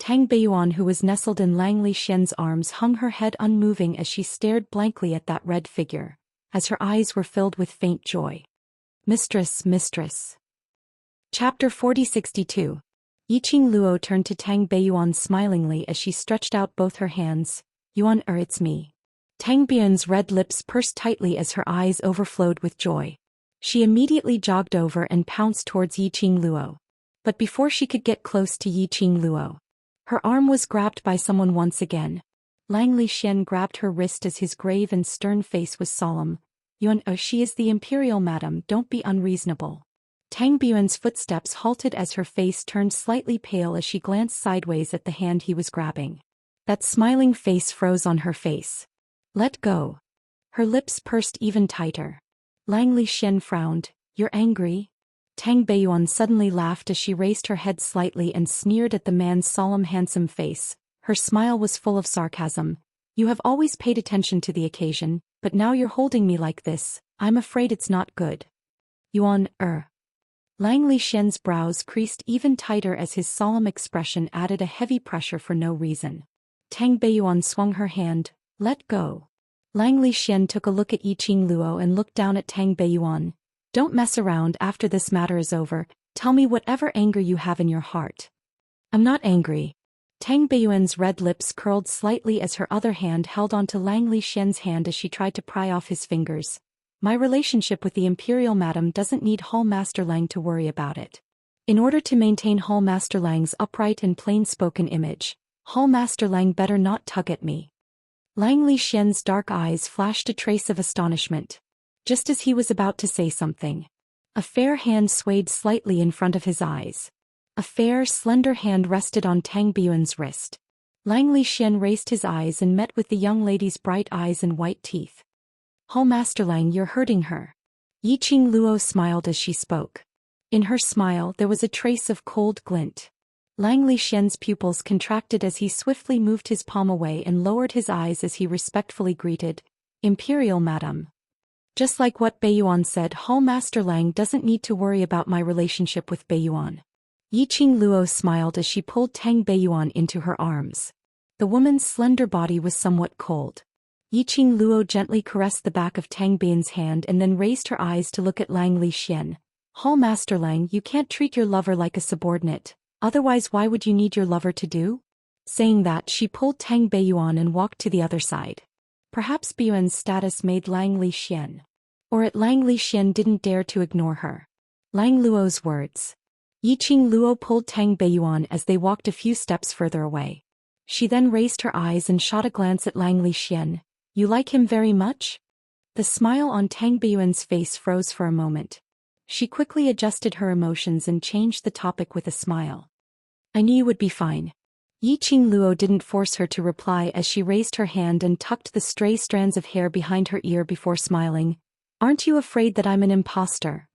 Tang Beiyuan, who was nestled in Lang Xian's arms, hung her head unmoving as she stared blankly at that red figure, as her eyes were filled with faint joy. "Mistress, mistress." Chapter 4062. Yiqing Luo turned to Tang Beiyuan smilingly as she stretched out both her hands. "Yuan it's me." Tang Beiyuan's red lips pursed tightly as her eyes overflowed with joy. She immediately jogged over and pounced towards Yiqing Luo. But before she could get close to Yiqing Luo, her arm was grabbed by someone once again. Lang Xian grabbed her wrist as his grave and stern face was solemn. "Yuan, she is the imperial madam, don't be unreasonable." Tang Beiyuan's footsteps halted as her face turned slightly pale as she glanced sideways at the hand he was grabbing. That smiling face froze on her face. "Let go." Her lips pursed even tighter. Lang Xian frowned. "You're angry?" Tang Beiyuan suddenly laughed as she raised her head slightly and sneered at the man's solemn handsome face. Her smile was full of sarcasm. "You have always paid attention to the occasion, but now you're holding me like this, I'm afraid it's not good." "Yuan, Lang Xian's brows creased even tighter as his solemn expression added a heavy pressure for no reason. Tang Beiyuan swung her hand. "Let go." Lang Xian took a look at Yiqing Luo and looked down at Tang Beiyuan. "Don't mess around after this matter is over, tell me whatever anger you have in your heart." "I'm not angry." Tang Beiyuan's red lips curled slightly as her other hand held onto Lang Xian's hand as she tried to pry off his fingers. "My relationship with the Imperial Madam doesn't need Hall Master Lang to worry about it. In order to maintain Hall Master Lang's upright and plain-spoken image, Hall Master Lang better not tug at me." Lang Xian's dark eyes flashed a trace of astonishment. Just as he was about to say something, a fair hand swayed slightly in front of his eyes. A fair, slender hand rested on Tang Beiyuan's wrist. Lang Xian raised his eyes and met with the young lady's bright eyes and white teeth. "Hall Master Lang, you're hurting her." Yiqing Luo smiled as she spoke. In her smile there was a trace of cold glint. Lang Xian's pupils contracted as he swiftly moved his palm away and lowered his eyes as he respectfully greeted, "Imperial Madam." "Just like what Beiyuan said, Hall Master Lang doesn't need to worry about my relationship with Beiyuan." Yiqing Luo smiled as she pulled Tang Beiyuan into her arms. The woman's slender body was somewhat cold. Yiqing Luo gently caressed the back of Tang Beiyuan's hand and then raised her eyes to look at Lang Xian. "Hall Master Lang, you can't treat your lover like a subordinate, otherwise why would you need your lover to do?" Saying that, she pulled Tang Beiyuan and walked to the other side. Perhaps Beiyuan's status made Lang Xian. Or at Lang Xian didn't dare to ignore her. Lang Luo's words. Yiqing Luo pulled Tang Beiyuan as they walked a few steps further away. She then raised her eyes and shot a glance at Lang Xian. "You like him very much?" The smile on Tang Beiyuan's face froze for a moment. She quickly adjusted her emotions and changed the topic with a smile. "I knew you would be fine." Yiqing Luo didn't force her to reply as she raised her hand and tucked the stray strands of hair behind her ear before smiling. "Aren't you afraid that I'm an imposter?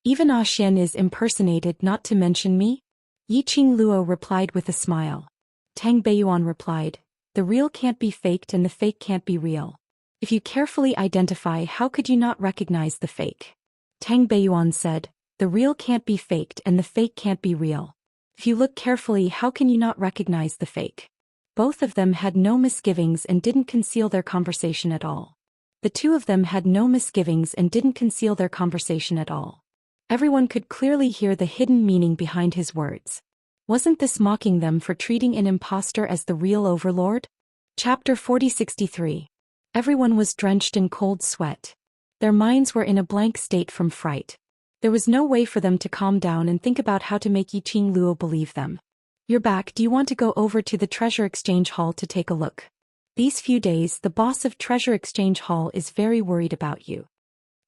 Even Xian is impersonated, not to mention me?" Yiqing Luo replied with a smile. Tang Beiyuan replied, "The real can't be faked and the fake can't be real. If you carefully identify, how could you not recognize the fake?" Tang Beiyuan said, "The real can't be faked and the fake can't be real. If you look carefully, how can you not recognize the fake?" Both of them had no misgivings and didn't conceal their conversation at all. The two of them had no misgivings and didn't conceal their conversation at all. Everyone could clearly hear the hidden meaning behind his words. Wasn't this mocking them for treating an imposter as the real overlord? Chapter 4063. Everyone was drenched in cold sweat. Their minds were in a blank state from fright. There was no way for them to calm down and think about how to make Yiqing Luo believe them. "You're back. Do you want to go over to the Treasure Exchange Hall to take a look? These few days, the boss of Treasure Exchange Hall is very worried about you."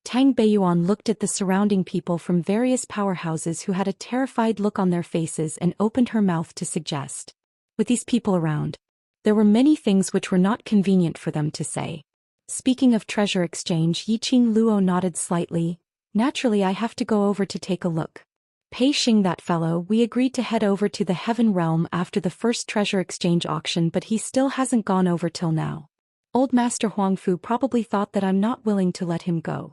Tang Beiyuan looked at the surrounding people from various powerhouses who had a terrified look on their faces and opened her mouth to suggest. With these people around, there were many things which were not convenient for them to say. Speaking of Treasure Exchange, Yiqing Luo nodded slightly. "Naturally, I have to go over to take a look. Pei Xing, that fellow, we agreed to head over to the Heaven Realm after the first Treasure Exchange auction, but he still hasn't gone over till now. Old Master Huangfu probably thought that I'm not willing to let him go."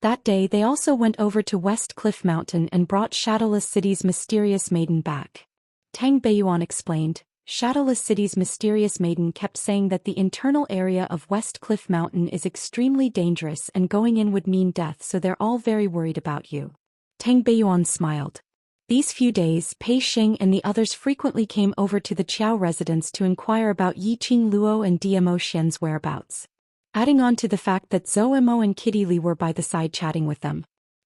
That day they also went over to West Cliff Mountain and brought Shadowless City's mysterious maiden back. Tang Beiyuan explained, Shadowless City's mysterious maiden kept saying that the internal area of West Cliff Mountain is extremely dangerous and going in would mean death, so they're all very worried about you. Tang Beiyuan smiled. These few days, Pei Xing and the others frequently came over to the Qiao residence to inquire about Yiqing Luo and Dmo Xian's whereabouts. Adding on to the fact that Zhou Mo and Kitty Li were by the side chatting with them,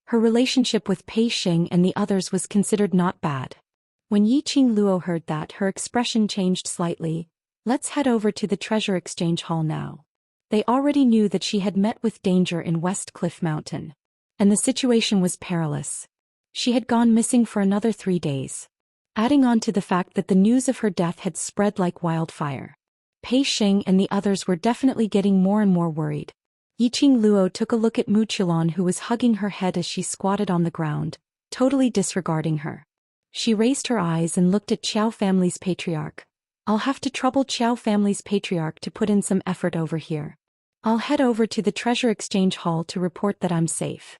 her relationship with Pei Xing and the others was considered not bad. When Yiqing Luo heard that, her expression changed slightly. "Let's head over to the Treasure Exchange Hall now." They already knew that she had met with danger in West Cliff Mountain. And the situation was perilous. She had gone missing for another 3 days. Adding on to the fact that the news of her death had spread like wildfire, Pei Xing and the others were definitely getting more and more worried. Yiqing Luo took a look at Mu Qilon, who was hugging her head as she squatted on the ground, totally disregarding her. She raised her eyes and looked at Qiao family's patriarch. "I'll have to trouble Qiao family's patriarch to put in some effort over here. I'll head over to the Treasure Exchange Hall to report that I'm safe."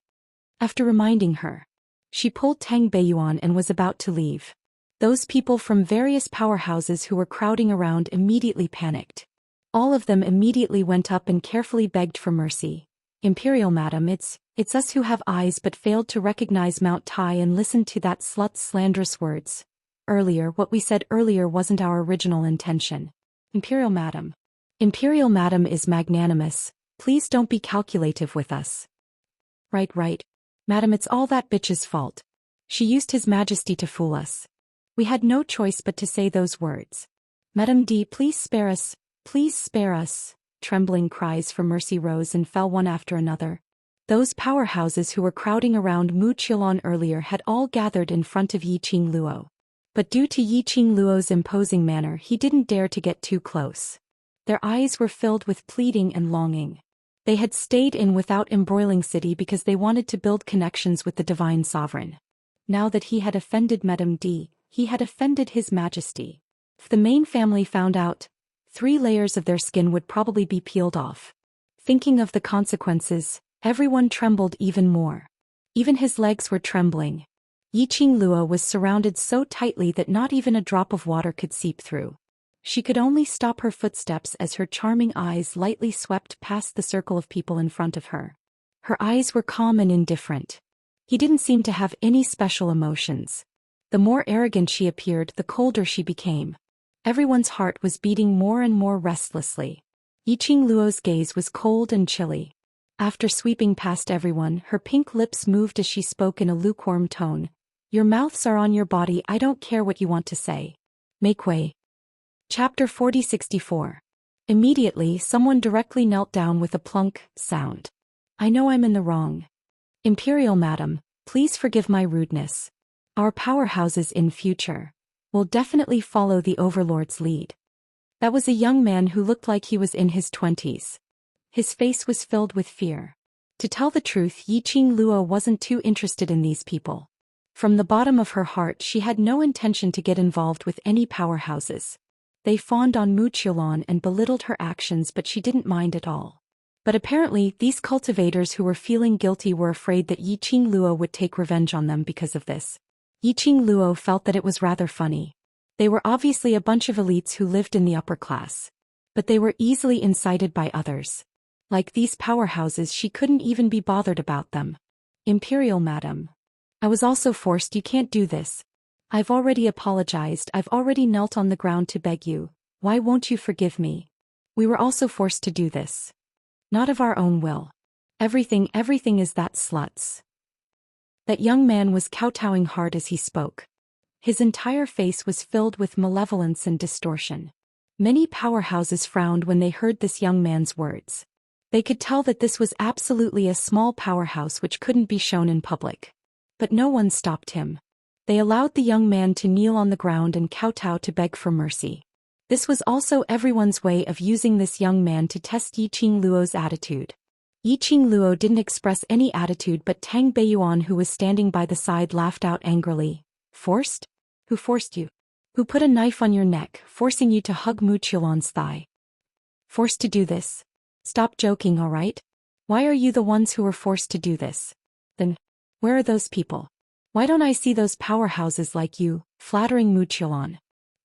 After reminding her, she pulled Tang Beiyuan and was about to leave. Those people from various powerhouses who were crowding around immediately panicked. All of them immediately went up and carefully begged for mercy. "Imperial Madam, it's us who have eyes but failed to recognize Mount Tai and listen to that slut's slanderous words. Earlier, what we said earlier wasn't our original intention. Imperial Madam. Imperial Madam is magnanimous. Please don't be calculative with us." Right. Madam, it's all that bitch's fault. She used His Majesty to fool us. We had no choice but to say those words. "Madam D, please spare us. Please spare us." Trembling cries for mercy rose and fell one after another. Those powerhouses who were crowding around Mu Qilon earlier had all gathered in front of Yiqing Luo. But due to Yiqing Luo's imposing manner, he didn't dare to get too close. Their eyes were filled with pleading and longing. They had stayed in without embroiling city because they wanted to build connections with the Divine Sovereign. Now that he had offended Madame D, he had offended His Majesty. If the main family found out, 3 layers of their skin would probably be peeled off. Thinking of the consequences, everyone trembled even more. Even his legs were trembling. Yiqing Luo was surrounded so tightly that not even a drop of water could seep through. She could only stop her footsteps as her charming eyes lightly swept past the circle of people in front of her. Her eyes were calm and indifferent. He didn't seem to have any special emotions. The more arrogant she appeared, the colder she became. Everyone's heart was beating more and more restlessly. Yiqing Luo's gaze was cold and chilly. After sweeping past everyone, her pink lips moved as she spoke in a lukewarm tone. "Your mouths are on your body, I don't care what you want to say. Make way." Chapter 4064. Immediately, someone directly knelt down with a plunk sound. "I know I'm in the wrong. Imperial Madam, please forgive my rudeness. Our powerhouses in future will definitely follow the Overlord's lead." That was a young man who looked like he was in his 20s. His face was filled with fear. To tell the truth, Yiqing Luo wasn't too interested in these people. From the bottom of her heart, she had no intention to get involved with any powerhouses. They fawned on Mu Qilon and belittled her actions, but she didn't mind at all. But apparently, these cultivators who were feeling guilty were afraid that Yiqing Luo would take revenge on them because of this. Yiqing Luo felt that it was rather funny. They were obviously a bunch of elites who lived in the upper class. But they were easily incited by others. Like these powerhouses, she couldn't even be bothered about them. "Imperial Madam. I was also forced, you can't do this. I've already apologized, I've already knelt on the ground to beg you. Why won't you forgive me?" We were also forced to do this. Not of our own will. Everything is that slut's. That young man was kowtowing hard as he spoke. His entire face was filled with malevolence and distortion. Many powerhouses frowned when they heard this young man's words. They could tell that this was absolutely a small powerhouse which couldn't be shown in public. But no one stopped him. They allowed the young man to kneel on the ground and kowtow to beg for mercy. This was also everyone's way of using this young man to test Yiqing Luo's attitude. Yiqing Luo didn't express any attitude, but Tang Beiyuan, who was standing by the side, laughed out angrily. Forced? Who forced you? Who put a knife on your neck, forcing you to hug Mu Qiulan's thigh? Forced to do this? Stop joking, all right? Why are you the ones who were forced to do this? Then, where are those people? Why don't I see those powerhouses like you, flattering Mu Qiulan?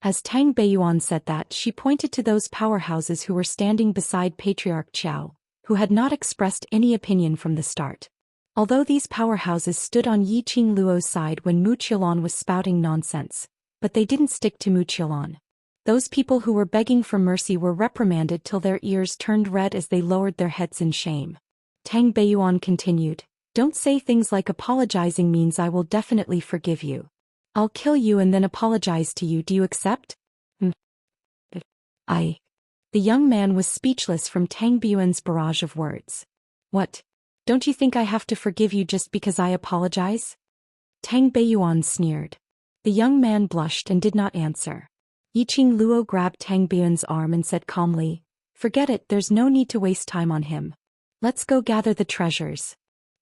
As Tang Beiyuan said that, she pointed to those powerhouses who were standing beside Patriarch Qiao, who had not expressed any opinion from the start. Although these powerhouses stood on Yiqing Luo's side when Mu Qiulan was spouting nonsense, but they didn't stick to Mu Qiulan. Those people who were begging for mercy were reprimanded till their ears turned red as they lowered their heads in shame. Tang Beiyuan continued, "Don't say things like apologizing means I will definitely forgive you. I'll kill you and then apologize to you. Do you accept?" The young man was speechless from Tang Beiyuan's barrage of words. "What? Don't you think I have to forgive you just because I apologize?" Tang Beiyuan sneered. The young man blushed and did not answer. Yiqing Luo grabbed Tang Beiyuan's arm and said calmly, "Forget it, there's no need to waste time on him. Let's go gather the treasures."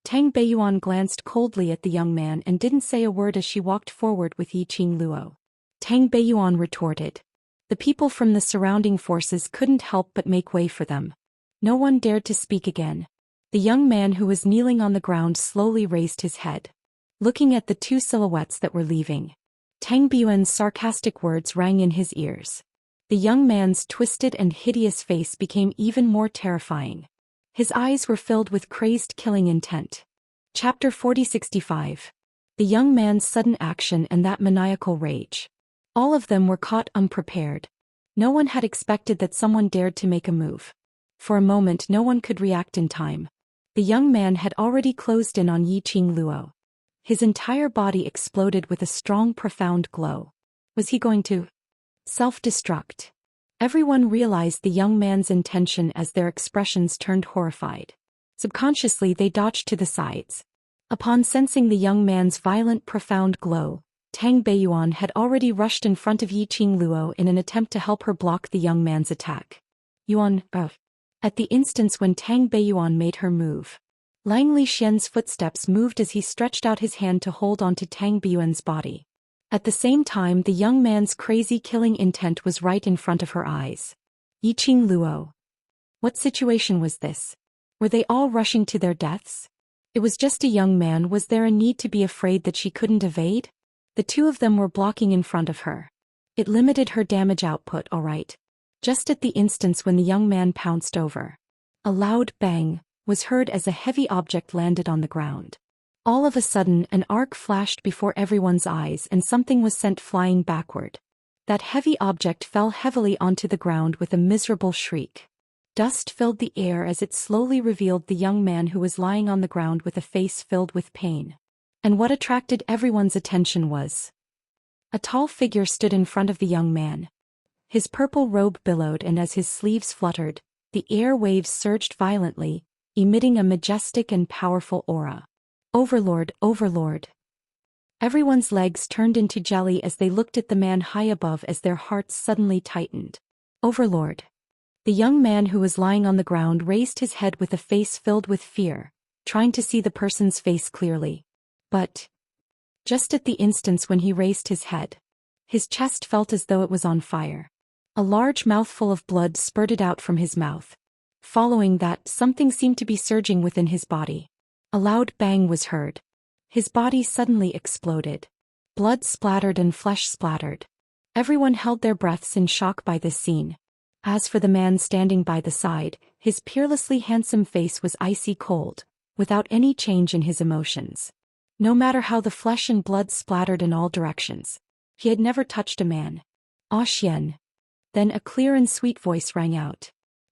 Tang Beiyuan glanced coldly at the young man and didn't say a word as she walked forward with Yiqing Luo. Tang Beiyuan retorted. The people from the surrounding forces couldn't help but make way for them. No one dared to speak again. The young man who was kneeling on the ground slowly raised his head. Looking at the two silhouettes that were leaving, Tang Beiyuan's sarcastic words rang in his ears. The young man's twisted and hideous face became even more terrifying. His eyes were filled with crazed killing intent. Chapter 4065. The young man's sudden action and that maniacal rage. All of them were caught unprepared. No one had expected that someone dared to make a move. For a moment no one could react in time. The young man had already closed in on Yiqing Luo. His entire body exploded with a strong, profound glow. Was he going to self-destruct? Everyone realized the young man's intention as their expressions turned horrified. Subconsciously they dodged to the sides. Upon sensing the young man's violent, profound glow, Tang Beiyuan had already rushed in front of Yiqing Luo in an attempt to help her block the young man's attack. Yuan, At the instant when Tang Beiyuan made her move, Lang Li Xian's footsteps moved as he stretched out his hand to hold onto Tang Beiyuan's body. At the same time the young man's crazy killing intent was right in front of her eyes. Yiqing Luo. What situation was this? Were they all rushing to their deaths? It was just a young man. Was there a need to be afraid that she couldn't evade? The two of them were blocking in front of her. It limited her damage output, all right. Just at the instance when the young man pounced over, a loud bang was heard as a heavy object landed on the ground. All of a sudden an arc flashed before everyone's eyes and something was sent flying backward. That heavy object fell heavily onto the ground with a miserable shriek. Dust filled the air as it slowly revealed the young man who was lying on the ground with a face filled with pain. And what attracted everyone's attention was a tall figure stood in front of the young man. His purple robe billowed, and as his sleeves fluttered, the air waves surged violently, emitting a majestic and powerful aura. Overlord, Overlord. Everyone's legs turned into jelly as they looked at the man high above as their hearts suddenly tightened. Overlord. The young man who was lying on the ground raised his head with a face filled with fear, trying to see the person's face clearly. But just at the instant when he raised his head, his chest felt as though it was on fire. A large mouthful of blood spurted out from his mouth. Following that, something seemed to be surging within his body. A loud bang was heard. His body suddenly exploded. Blood splattered and flesh splattered. Everyone held their breaths in shock by this scene. As for the man standing by the side, his peerlessly handsome face was icy cold, without any change in his emotions. No matter how the flesh and blood splattered in all directions, he had never touched a man. "Ah Xian." Then a clear and sweet voice rang out.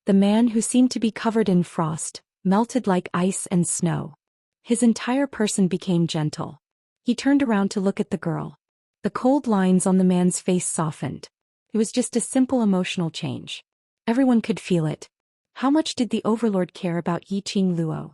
The man, who seemed to be covered in frost, melted like ice and snow. His entire person became gentle. He turned around to look at the girl. The cold lines on the man's face softened. It was just a simple emotional change. Everyone could feel it. How much did the Overlord care about Yiqing Luo?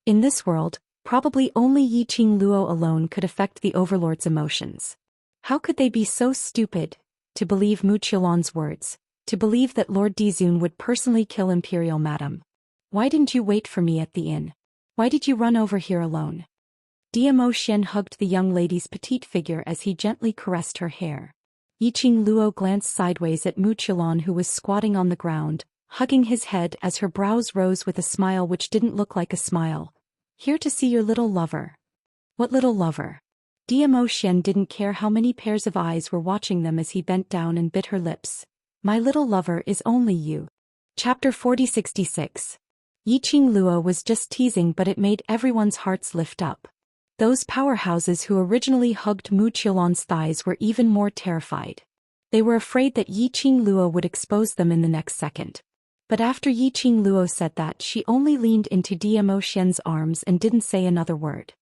In this world, probably only Yiqing Luo alone could affect the Overlord's emotions. How could they be so stupid to believe Mu Qilan's words, to believe that Lord Dizun would personally kill Imperial Madam? Why didn't you wait for me at the inn? Why did you run over here alone? Zhou Xian hugged the young lady's petite figure as he gently caressed her hair. Yiqing Luo glanced sideways at Mu Qilan, who was squatting on the ground, hugging his head as her brows rose with a smile which didn't look like a smile. Here to see your little lover. What little lover? Zhou Xian didn't care how many pairs of eyes were watching them as he bent down and bit her lips. My little lover is only you. Chapter 4066. Yiqing Luo was just teasing, but it made everyone's hearts lift up. Those powerhouses who originally hugged Mu Qilan's thighs were even more terrified. They were afraid that Yiqing Luo would expose them in the next second. But after Yiqing Luo said that, she only leaned into Zhou Xian's arms and didn't say another word.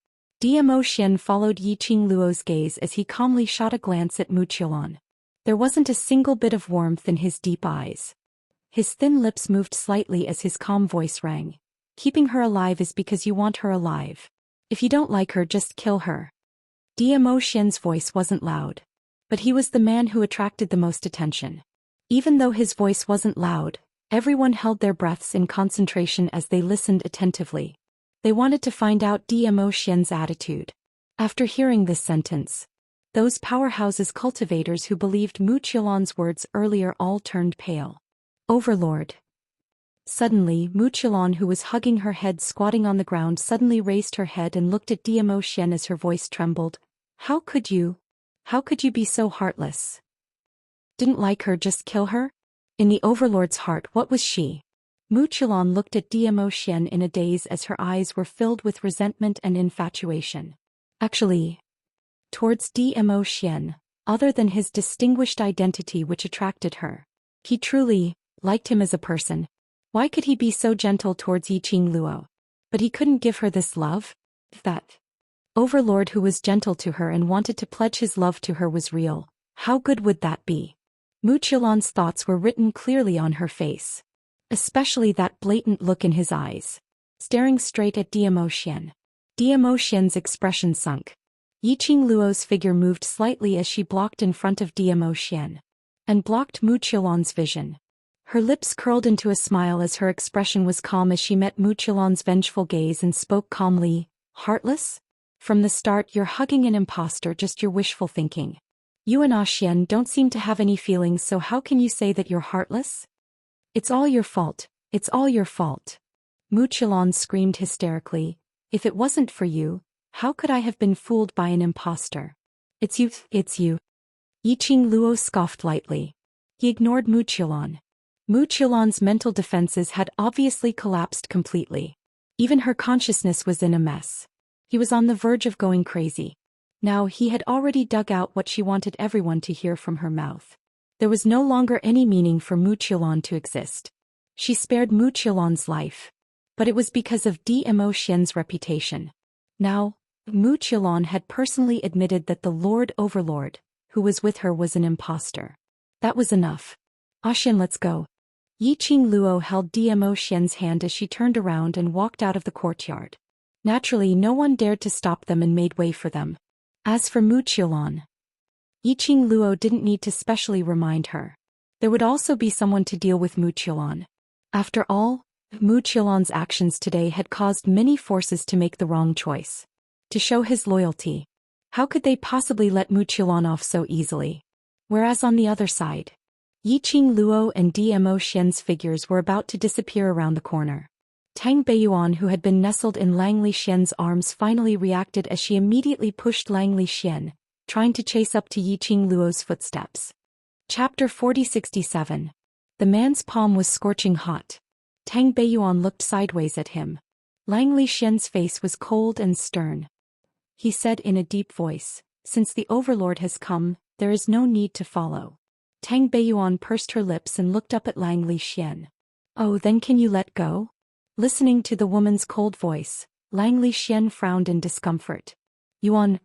Zhou Xian followed Yiqing Luo's gaze as he calmly shot a glance at Mu Qilan. There wasn't a single bit of warmth in his deep eyes. His thin lips moved slightly as his calm voice rang. Keeping her alive is because you want her alive. If you don't like her, just kill her. Zhou Xian's voice wasn't loud. But he was the man who attracted the most attention. Even though his voice wasn't loud, everyone held their breaths in concentration as they listened attentively. They wanted to find out Zhou Xian's attitude. After hearing this sentence, those powerhouses cultivators who believed Mu Qilan's words earlier all turned pale. Overlord. Suddenly, Mu Qilan, who was hugging her head squatting on the ground, suddenly raised her head and looked at Zhou Xian as her voice trembled. How could you be so heartless? Didn't like her, just kill her? In the Overlord's heart, what was she? Mu Qilan looked at Zhou Xian in a daze as her eyes were filled with resentment and infatuation. Actually, towards Zhou Xian, other than his distinguished identity which attracted her, he truly liked him as a person. Why could he be so gentle towards Yiqing Luo? But he couldn't give her this love? That Overlord who was gentle to her and wanted to pledge his love to her was real. How good would that be? Mu Qilan's thoughts were written clearly on her face. Especially that blatant look in his eyes. Staring straight at Zhou Xian. Zhou Xian's expression sunk. Yiqing Luo's figure moved slightly as she blocked in front of Zhou Xian. And blocked Mu Qilan's vision. Her lips curled into a smile as her expression was calm as she met Mu Qilan's vengeful gaze and spoke calmly. Heartless? From the start you're hugging an imposter, just your wishful thinking. You and Xian don't seem to have any feelings, so how can you say that you're heartless? It's all your fault, it's all your fault. Mu Qilan screamed hysterically. If it wasn't for you, how could I have been fooled by an imposter? It's you, it's you. Yiqing Luo scoffed lightly. He ignored Mu Qilan. Mu Qilan's mental defenses had obviously collapsed completely. Even her consciousness was in a mess. He was on the verge of going crazy. Now he had already dug out what she wanted everyone to hear from her mouth. There was no longer any meaning for Mu Qilan to exist. She spared Mu Qilan's life. But it was because of Zhou Xian's reputation. Now, Mu Qilan had personally admitted that the Lord Overlord, who was with her, was an imposter. That was enough. Xian, let's go. Yiqing Luo held Zhou Xian's hand as she turned around and walked out of the courtyard. Naturally, no one dared to stop them and made way for them. As for Mu Qilan, Yiqing Luo didn't need to specially remind her. There would also be someone to deal with Mu Qilan. After all, Mu Qilan's actions today had caused many forces to make the wrong choice. To show his loyalty. How could they possibly let Mu Qilan off so easily? Whereas on the other side, Yiqing Luo and Zhou Xian's figures were about to disappear around the corner. Tang Beiyuan, who had been nestled in Langli Xian's arms, finally reacted as she immediately pushed Langli Xian, trying to chase up to Yiqing Luo's footsteps. Chapter 4067. The man's palm was scorching hot. Tang Beiyuan looked sideways at him. Langli Xian's face was cold and stern. He said in a deep voice, "Since the Overlord has come, there is no need to follow." Tang Beiyuan pursed her lips and looked up at Langli Xian. Oh, then can you let go? Listening to the woman's cold voice, Langley Xian frowned in discomfort. Yuan,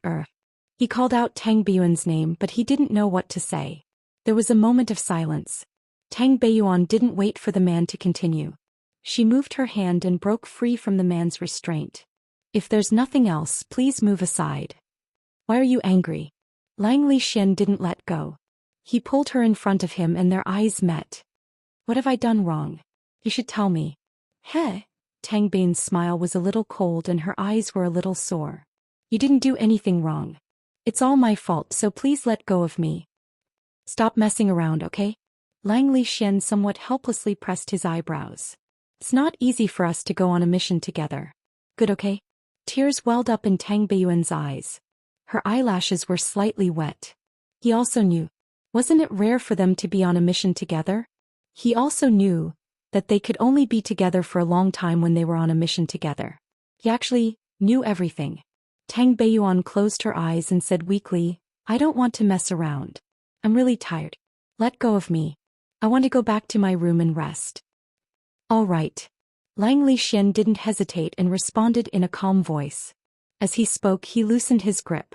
He called out Tang Beiyuan's name, but he didn't know what to say. There was a moment of silence. Tang Beiyuan didn't wait for the man to continue. She moved her hand and broke free from the man's restraint. If there's nothing else, please move aside. Why are you angry? Langley Xian didn't let go. He pulled her in front of him and their eyes met. What have I done wrong? You should tell me. Heh. Tang Bei's smile was a little cold and her eyes were a little sore. You didn't do anything wrong. It's all my fault, so please let go of me. Stop messing around, okay? Langley Xian somewhat helplessly pressed his eyebrows. It's not easy for us to go on a mission together. Good, okay? Tears welled up in Tang Beiyuan's eyes. Her eyelashes were slightly wet. He also knew. Wasn't it rare for them to be on a mission together? He also knew that they could only be together for a long time when they were on a mission together. He actually knew everything. Tang Beiyuan closed her eyes and said weakly, I don't want to mess around. I'm really tired. Let go of me. I want to go back to my room and rest. All right. Langley Xian didn't hesitate and responded in a calm voice. As he spoke, he loosened his grip.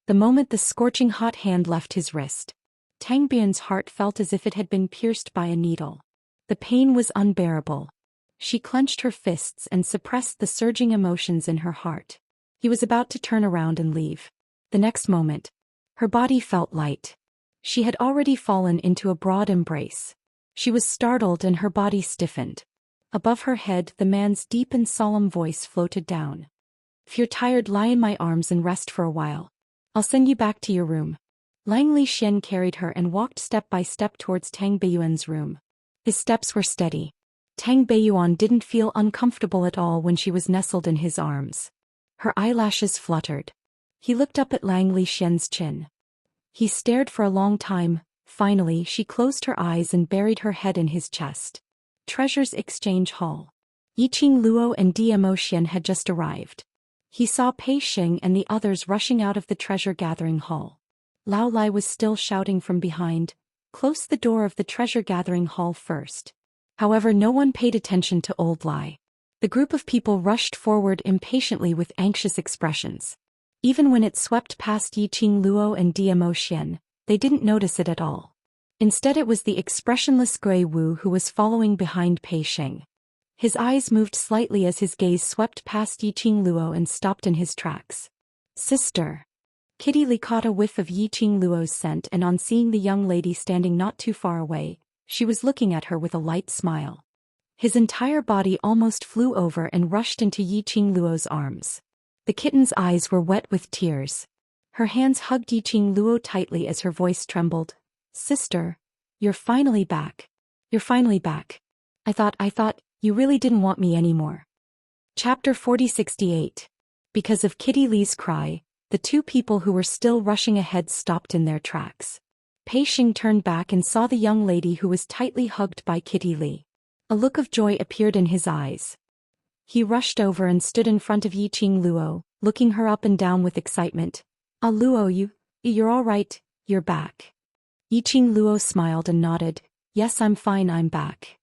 The moment the scorching hot hand left his wrist, Tang Bei's heart felt as if it had been pierced by a needle. The pain was unbearable. She clenched her fists and suppressed the surging emotions in her heart. He was about to turn around and leave. The next moment, her body felt light. She had already fallen into a broad embrace. She was startled and her body stiffened. Above her head, the man's deep and solemn voice floated down. If you're tired, lie in my arms and rest for a while. I'll send you back to your room. Langley Xian carried her and walked step by step towards Tang Beiyuan's room. His steps were steady. Tang Beiyuan didn't feel uncomfortable at all when she was nestled in his arms. Her eyelashes fluttered. He looked up at Langley Xian's chin. He stared for a long time. Finally, she closed her eyes and buried her head in his chest. Treasures Exchange Hall. Yiqing Luo and Dmo Xian had just arrived. He saw Pei Xing and the others rushing out of the treasure-gathering hall. Lao Lai was still shouting from behind, close the door of the treasure-gathering hall first. However, no one paid attention to old Lai. The group of people rushed forward impatiently with anxious expressions. Even when it swept past Yiqing Luo and Dmo Xian, they didn't notice it at all. Instead, it was the expressionless Gui Wu who was following behind Pei Xing. His eyes moved slightly as his gaze swept past Yiqing Luo and stopped in his tracks. Sister. Kitty Li caught a whiff of Yiqing Luo's scent, and on seeing the young lady standing not too far away, she was looking at her with a light smile. His entire body almost flew over and rushed into Yiqing Luo's arms. The kitten's eyes were wet with tears. Her hands hugged Yiqing Luo tightly as her voice trembled. Sister, you're finally back. You're finally back. I thought, you really didn't want me anymore. Chapter 4068. Because of Kitty Li's cry, the two people who were still rushing ahead stopped in their tracks. Pei Xing turned back and saw the young lady who was tightly hugged by Kitty Li. A look of joy appeared in his eyes. He rushed over and stood in front of Yiqing Luo, looking her up and down with excitement. Ah, Luo, you're all right, you're back. Yiqing Luo smiled and nodded. Yes, I'm fine, I'm back.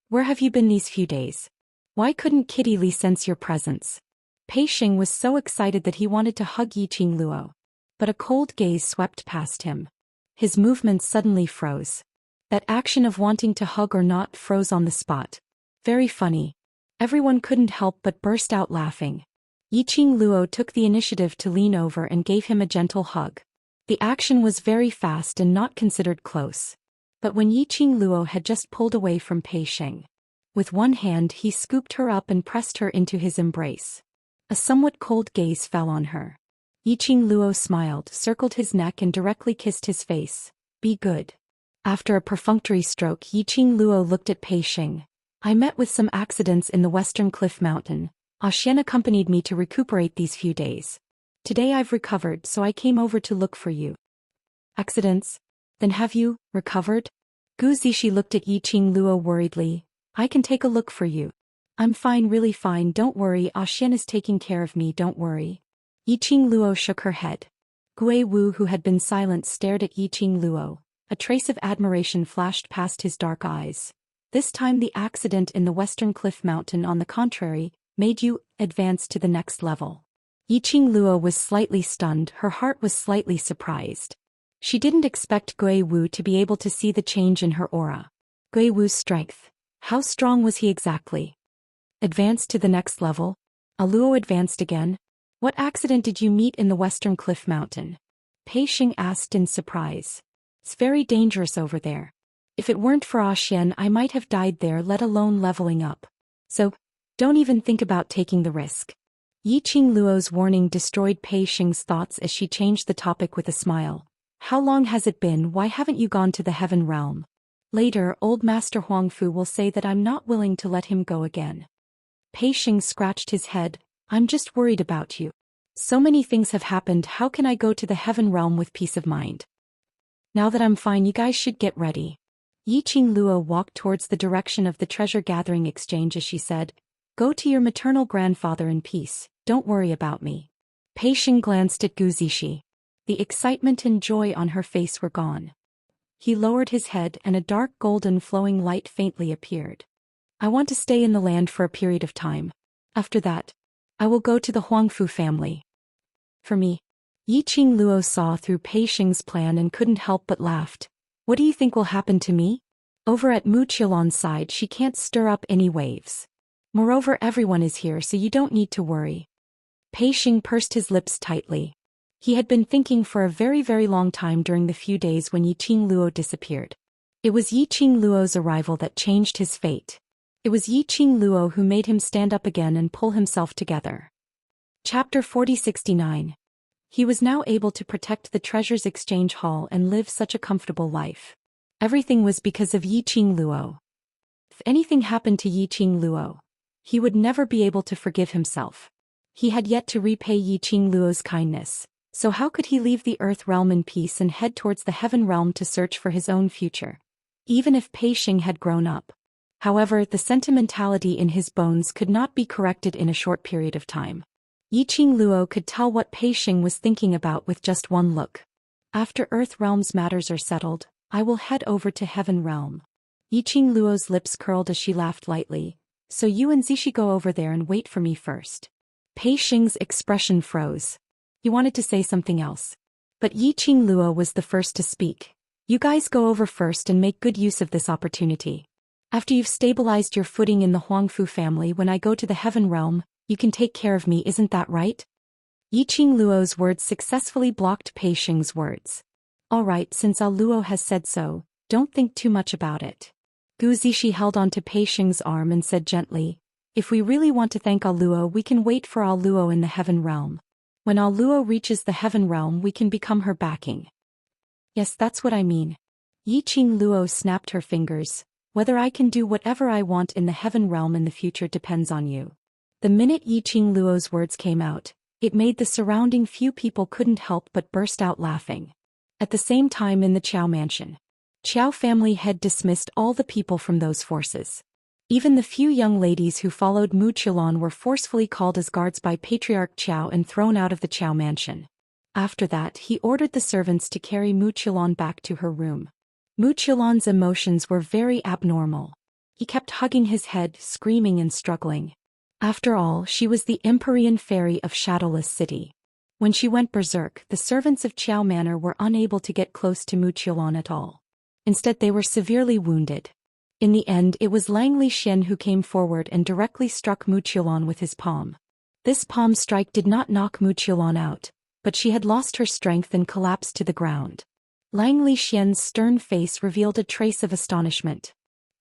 Where have you been these few days? Why couldn't Kitty Li sense your presence? Pei Xing was so excited that he wanted to hug Yiqing Luo. But a cold gaze swept past him. His movements suddenly froze. That action of wanting to hug or not froze on the spot. Very funny. Everyone couldn't help but burst out laughing. Yiqing Luo took the initiative to lean over and gave him a gentle hug. The action was very fast and not considered close. But when Yiqing Luo had just pulled away from Pei Xing, with one hand he scooped her up and pressed her into his embrace. A somewhat cold gaze fell on her. Yiqing Luo smiled, circled his neck and directly kissed his face. Be good. After a perfunctory stroke, Yiqing Luo looked at Pei Xing. I met with some accidents in the Western Cliff Mountain. Xian accompanied me to recuperate these few days. Today I've recovered, so I came over to look for you. Accidents? Then have you recovered? Gu Zixi looked at Yiqing Luo worriedly. I can take a look for you. I'm fine, really fine, don't worry, Xian is taking care of me, don't worry. Yiqing Luo shook her head. Gui Wu, who had been silent, stared at Yiqing Luo. A trace of admiration flashed past his dark eyes. This time the accident in the western cliff mountain, on the contrary, made you advance to the next level. Yiqing Luo was slightly stunned, her heart was slightly surprised. She didn't expect Gui Wu to be able to see the change in her aura. Gui Wu's strength. How strong was he exactly? Advanced to the next level? Luo advanced again? What accident did you meet in the western cliff mountain? Pei Xing asked in surprise. It's very dangerous over there. If it weren't for Zhou Xian, I might have died there, let alone leveling up. So, don't even think about taking the risk. Yiqing Luo's warning destroyed Pei Xing's thoughts as she changed the topic with a smile. How long has it been? Why haven't you gone to the heaven realm? Later, old Master Huangfu will say that I'm not willing to let him go again. Pei Xing scratched his head. I'm just worried about you. So many things have happened, how can I go to the heaven realm with peace of mind? Now that I'm fine, you guys should get ready. Yiqing Luo walked towards the direction of the treasure-gathering exchange as she said, Go to your maternal grandfather in peace, don't worry about me. Pei Xing glanced at Gu Zishi. The excitement and joy on her face were gone. He lowered his head and a dark golden flowing light faintly appeared. I want to stay in the land for a period of time. After that, I will go to the Huangfu family. For me. Yiqing Luo saw through Pei Xing's plan and couldn't help but laughed. What do you think will happen to me? Over at Mu Qilan's side, she can't stir up any waves. Moreover, everyone is here, so you don't need to worry. Pei Xing pursed his lips tightly. He had been thinking for a very, very long time during the few days when Yiqing Luo disappeared. It was Yiqing Luo's arrival that changed his fate. It was Yiqing Luo who made him stand up again and pull himself together. Chapter 4069. He was now able to protect the treasures exchange hall and live such a comfortable life. Everything was because of Yiqing Luo. If anything happened to Yiqing Luo, he would never be able to forgive himself. He had yet to repay Yiqing Luo's kindness, so how could he leave the earth realm in peace and head towards the heaven realm to search for his own future? Even if Pei Xing had grown up. However, the sentimentality in his bones could not be corrected in a short period of time. Yiqing Luo could tell what Pei Xing was thinking about with just one look. After Earth Realm's matters are settled, I will head over to Heaven Realm. Yiqing Luo's lips curled as she laughed lightly. So you and Zishi go over there and wait for me first. Pei Xing's expression froze. He wanted to say something else. But Yiqing Luo was the first to speak. You guys go over first and make good use of this opportunity. After you've stabilized your footing in the Huangfu family, when I go to the Heaven Realm, you can take care of me, isn't that right? Yiqing Luo's words successfully blocked Pei Xing's words. All right, since Luo has said so, don't think too much about it. Gu Zishi held onto Pei Xing's arm and said gently, if we really want to thank Luo, we can wait for Luo in the Heaven Realm. When Luo reaches the Heaven Realm, we can become her backing. Yes, that's what I mean. Yiqing Luo snapped her fingers. Whether I can do whatever I want in the Heaven Realm in the future depends on you. The minute Yiqing Luo's words came out, it made the surrounding few people couldn't help but burst out laughing. At the same time in the Qiao mansion, Qiao family had dismissed all the people from those forces. Even the few young ladies who followed Mu Qilan were forcefully called as guards by Patriarch Qiao and thrown out of the Qiao mansion. After that, he ordered the servants to carry Mu Qilan back to her room. Mu Qilan's emotions were very abnormal. He kept hugging his head, screaming and struggling. After all, she was the Empyrean fairy of Shadowless City. When she went berserk, the servants of Qiao Manor were unable to get close to Mu Qilan at all. Instead, they were severely wounded. In the end, it was Langley Xian who came forward and directly struck Mu Qilan with his palm. This palm strike did not knock Mu Qilan out, but she had lost her strength and collapsed to the ground. Langley Xian's stern face revealed a trace of astonishment.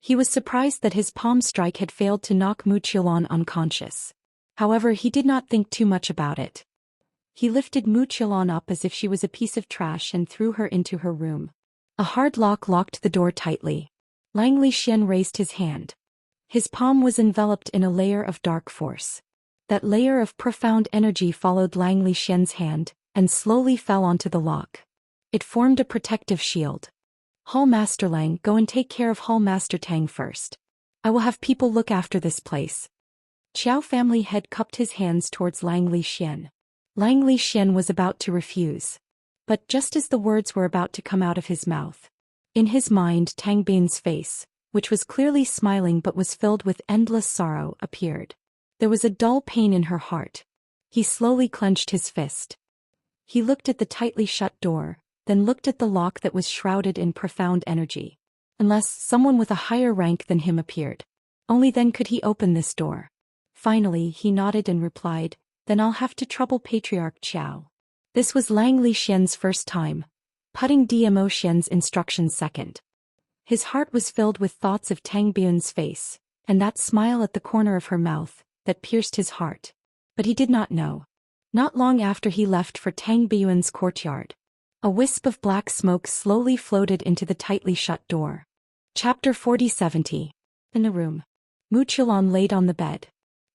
He was surprised that his palm strike had failed to knock Mu Qilan unconscious. However, he did not think too much about it. He lifted Mu Qilan up as if she was a piece of trash and threw her into her room. A hard lock locked the door tightly. Langley Xian raised his hand. His palm was enveloped in a layer of dark force. That layer of profound energy followed Langley Xian's hand, and slowly fell onto the lock. It formed a protective shield. Hall Master Lang, go and take care of Hall Master Tang first. I will have people look after this place. Qiao family head cupped his hands towards Langley Xian. Langley Xian was about to refuse. But just as the words were about to come out of his mouth, in his mind Tang Bin's face, which was clearly smiling but was filled with endless sorrow, appeared. There was a dull pain in her heart. He slowly clenched his fist. He looked at the tightly shut door, then looked at the lock that was shrouded in profound energy. Unless someone with a higher rank than him appeared. Only then could he open this door. Finally, he nodded and replied, "Then I'll have to trouble Patriarch Qiao." This was Lang Li Xian's first time, putting Dmo Xian's instructions second. His heart was filled with thoughts of Tang Biyun's face, and that smile at the corner of her mouth, that pierced his heart. But he did not know. Not long after he left for Tang Biyun's courtyard, a wisp of black smoke slowly floated into the tightly shut door. Chapter 40-70. In the room, Mu Qiulan laid on the bed.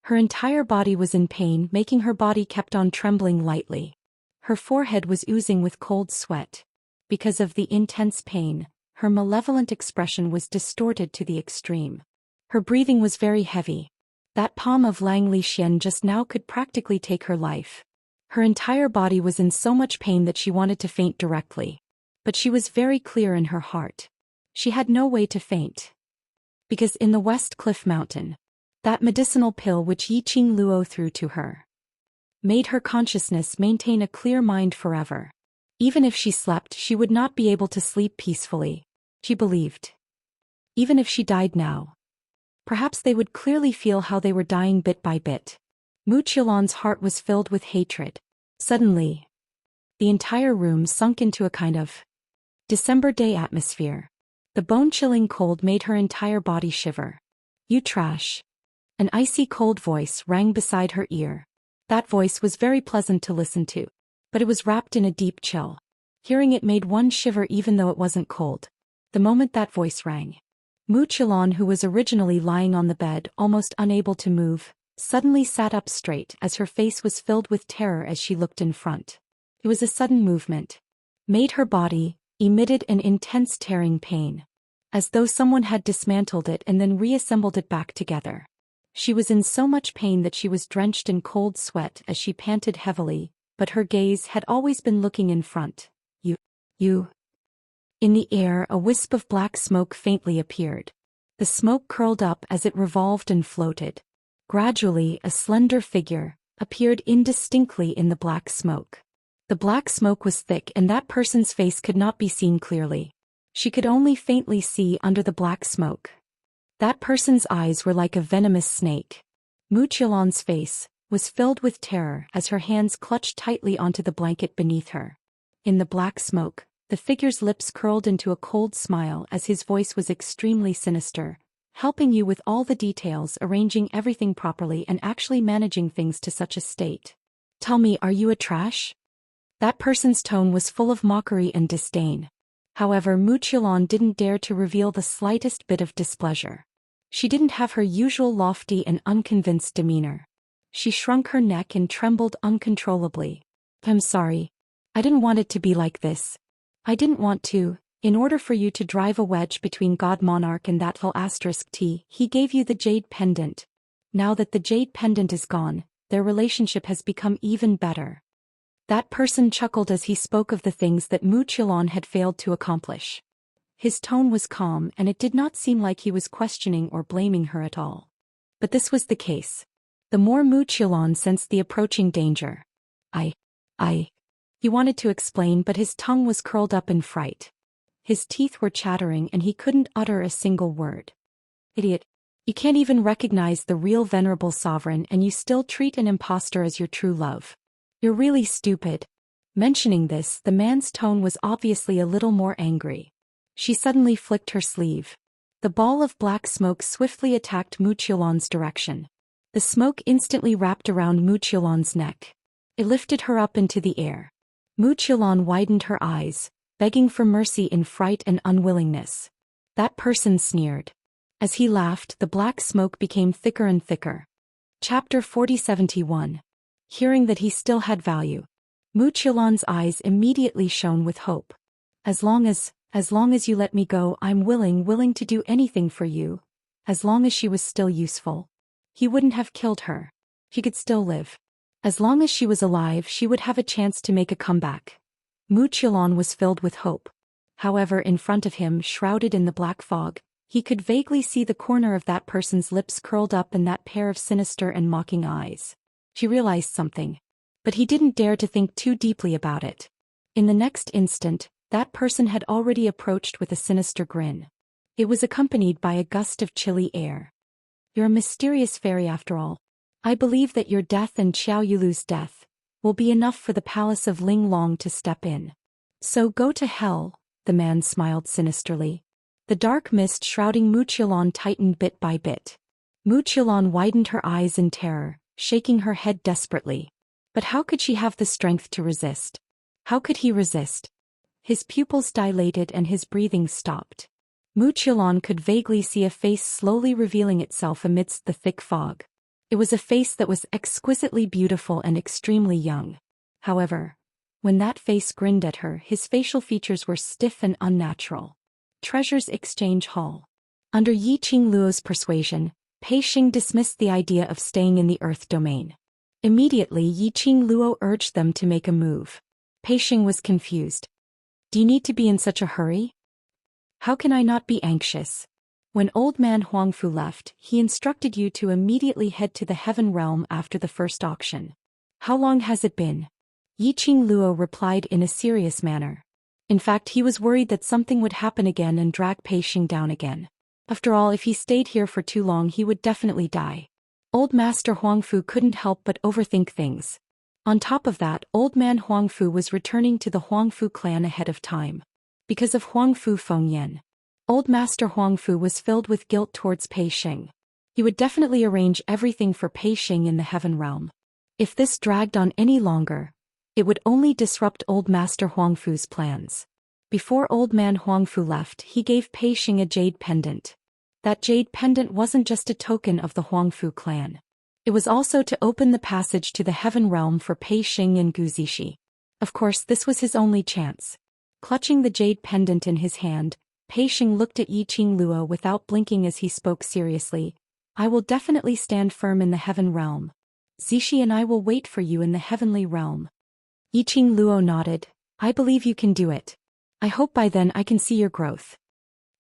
Her entire body was in pain, making her body kept on trembling lightly. Her forehead was oozing with cold sweat. Because of the intense pain, her malevolent expression was distorted to the extreme. Her breathing was very heavy. That palm of Lang Li Xian just now could practically take her life. Her entire body was in so much pain that she wanted to faint directly. But she was very clear in her heart. She had no way to faint. Because in the West Cliff Mountain, that medicinal pill which Yi Qing Luo threw to her made her consciousness maintain a clear mind forever. Even if she slept, she would not be able to sleep peacefully, she believed. Even if she died now, perhaps they would clearly feel how they were dying bit by bit. Mu Qiulan's heart was filled with hatred. Suddenly, the entire room sunk into a kind of December day atmosphere. The bone-chilling cold made her entire body shiver. "You trash." An icy cold voice rang beside her ear. That voice was very pleasant to listen to, but it was wrapped in a deep chill. Hearing it made one shiver even though it wasn't cold. The moment that voice rang, Mu Qiulan, who was originally lying on the bed, almost unable to move, suddenly sat up straight as her face was filled with terror as she looked in front. It was a sudden movement. Made her body, emitted an intense tearing pain. As though someone had dismantled it and then reassembled it back together. She was in so much pain that she was drenched in cold sweat as she panted heavily, but her gaze had always been looking in front. You. In the air, a wisp of black smoke faintly appeared. The smoke curled up as it revolved and floated. Gradually, a slender figure appeared indistinctly in the black smoke. The black smoke was thick and that person's face could not be seen clearly. She could only faintly see under the black smoke. That person's eyes were like a venomous snake. Mu Qiulan's face was filled with terror as her hands clutched tightly onto the blanket beneath her. In the black smoke, the figure's lips curled into a cold smile as his voice was extremely sinister, helping you with all the details, arranging everything properly and actually managing things to such a state. "Tell me, are you a trash?" That person's tone was full of mockery and disdain. However, Mu Qiulan didn't dare to reveal the slightest bit of displeasure. She didn't have her usual lofty and unconvinced demeanor. She shrunk her neck and trembled uncontrollably. "I'm sorry. I didn't want it to be like this. I didn't want to. In order for you to drive a wedge between God Monarch and that T, he gave you the jade pendant. Now that the jade pendant is gone, their relationship has become even better." That person chuckled as he spoke of the things that Mu Qiulan had failed to accomplish. His tone was calm and it did not seem like he was questioning or blaming her at all. But this was the case. The more Mu Qiulan sensed the approaching danger. He wanted to explain, but his tongue was curled up in fright. His teeth were chattering and he couldn't utter a single word. "Idiot. You can't even recognize the real venerable sovereign and you still treat an impostor as your true love. You're really stupid." Mentioning this, the man's tone was obviously a little more angry. She suddenly flicked her sleeve. The ball of black smoke swiftly attacked Mu Qiulan's direction. The smoke instantly wrapped around Mu Qiulan's neck. It lifted her up into the air. Mu Qiulan widened her eyes, begging for mercy in fright and unwillingness. That person sneered. As he laughed, the black smoke became thicker and thicker. Chapter 40-71. Hearing that he still had value, Mu Qiulan's eyes immediately shone with hope. As long as you let me go, I'm willing to do anything for you. As long as she was still useful. He wouldn't have killed her. She could still live. As long as she was alive, she would have a chance to make a comeback. Mu Qiulan was filled with hope. However, in front of him, shrouded in the black fog, He could vaguely see the corner of that person's lips curled up and that pair of sinister and mocking eyes. She realized something. But he didn't dare to think too deeply about it. In the next instant, that person had already approached with a sinister grin. It was accompanied by a gust of chilly air. "You're a mysterious fairy after all. I believe that your death and Xiao Yulu's death will be enough for the palace of Ling Long to step in. So go to hell," the man smiled sinisterly. The dark mist shrouding Wuxia tightened bit by bit. Wuxia widened her eyes in terror, shaking her head desperately. But how could she have the strength to resist? How could he resist? His pupils dilated and his breathing stopped. Wuxia could vaguely see a face slowly revealing itself amidst the thick fog. It was a face that was exquisitely beautiful and extremely young. However, when that face grinned at her, his facial features were stiff and unnatural. Treasures Exchange Hall. Under Yi Qingluo's persuasion, Pei Xing dismissed the idea of staying in the Earth domain. Immediately Yi Qingluo urged them to make a move. Pei Xing was confused. "Do you need to be in such a hurry? How can I not be anxious?" When old man Huangfu left, he instructed you to immediately head to the Heaven Realm after the first auction. "How long has it been?" Yi Qingluo replied in a serious manner. In fact, he was worried that something would happen again and drag Pei Xing down again. After all, if he stayed here for too long he would definitely die. Old Master Huangfu couldn't help but overthink things. On top of that, old man Huangfu was returning to the Huangfu clan ahead of time. Because of Huangfu Fengyan. Old Master Huangfu was filled with guilt towards Pei Xing. He would definitely arrange everything for Pei Xing in the Heaven Realm. If this dragged on any longer, it would only disrupt old Master Huangfu's plans. Before old man Huangfu left, he gave Pei Xing a jade pendant. That jade pendant wasn't just a token of the Huangfu clan. It was also to open the passage to the Heaven Realm for Pei Xing and Gu Zishi. Of course, this was his only chance. Clutching the jade pendant in his hand, Pei Xing looked at Yi Qingluo without blinking as he spoke seriously. "I will definitely stand firm in the Heaven Realm. Zishi and I will wait for you in the Heavenly Realm." Yi Qingluo nodded. "I believe you can do it. I hope by then I can see your growth."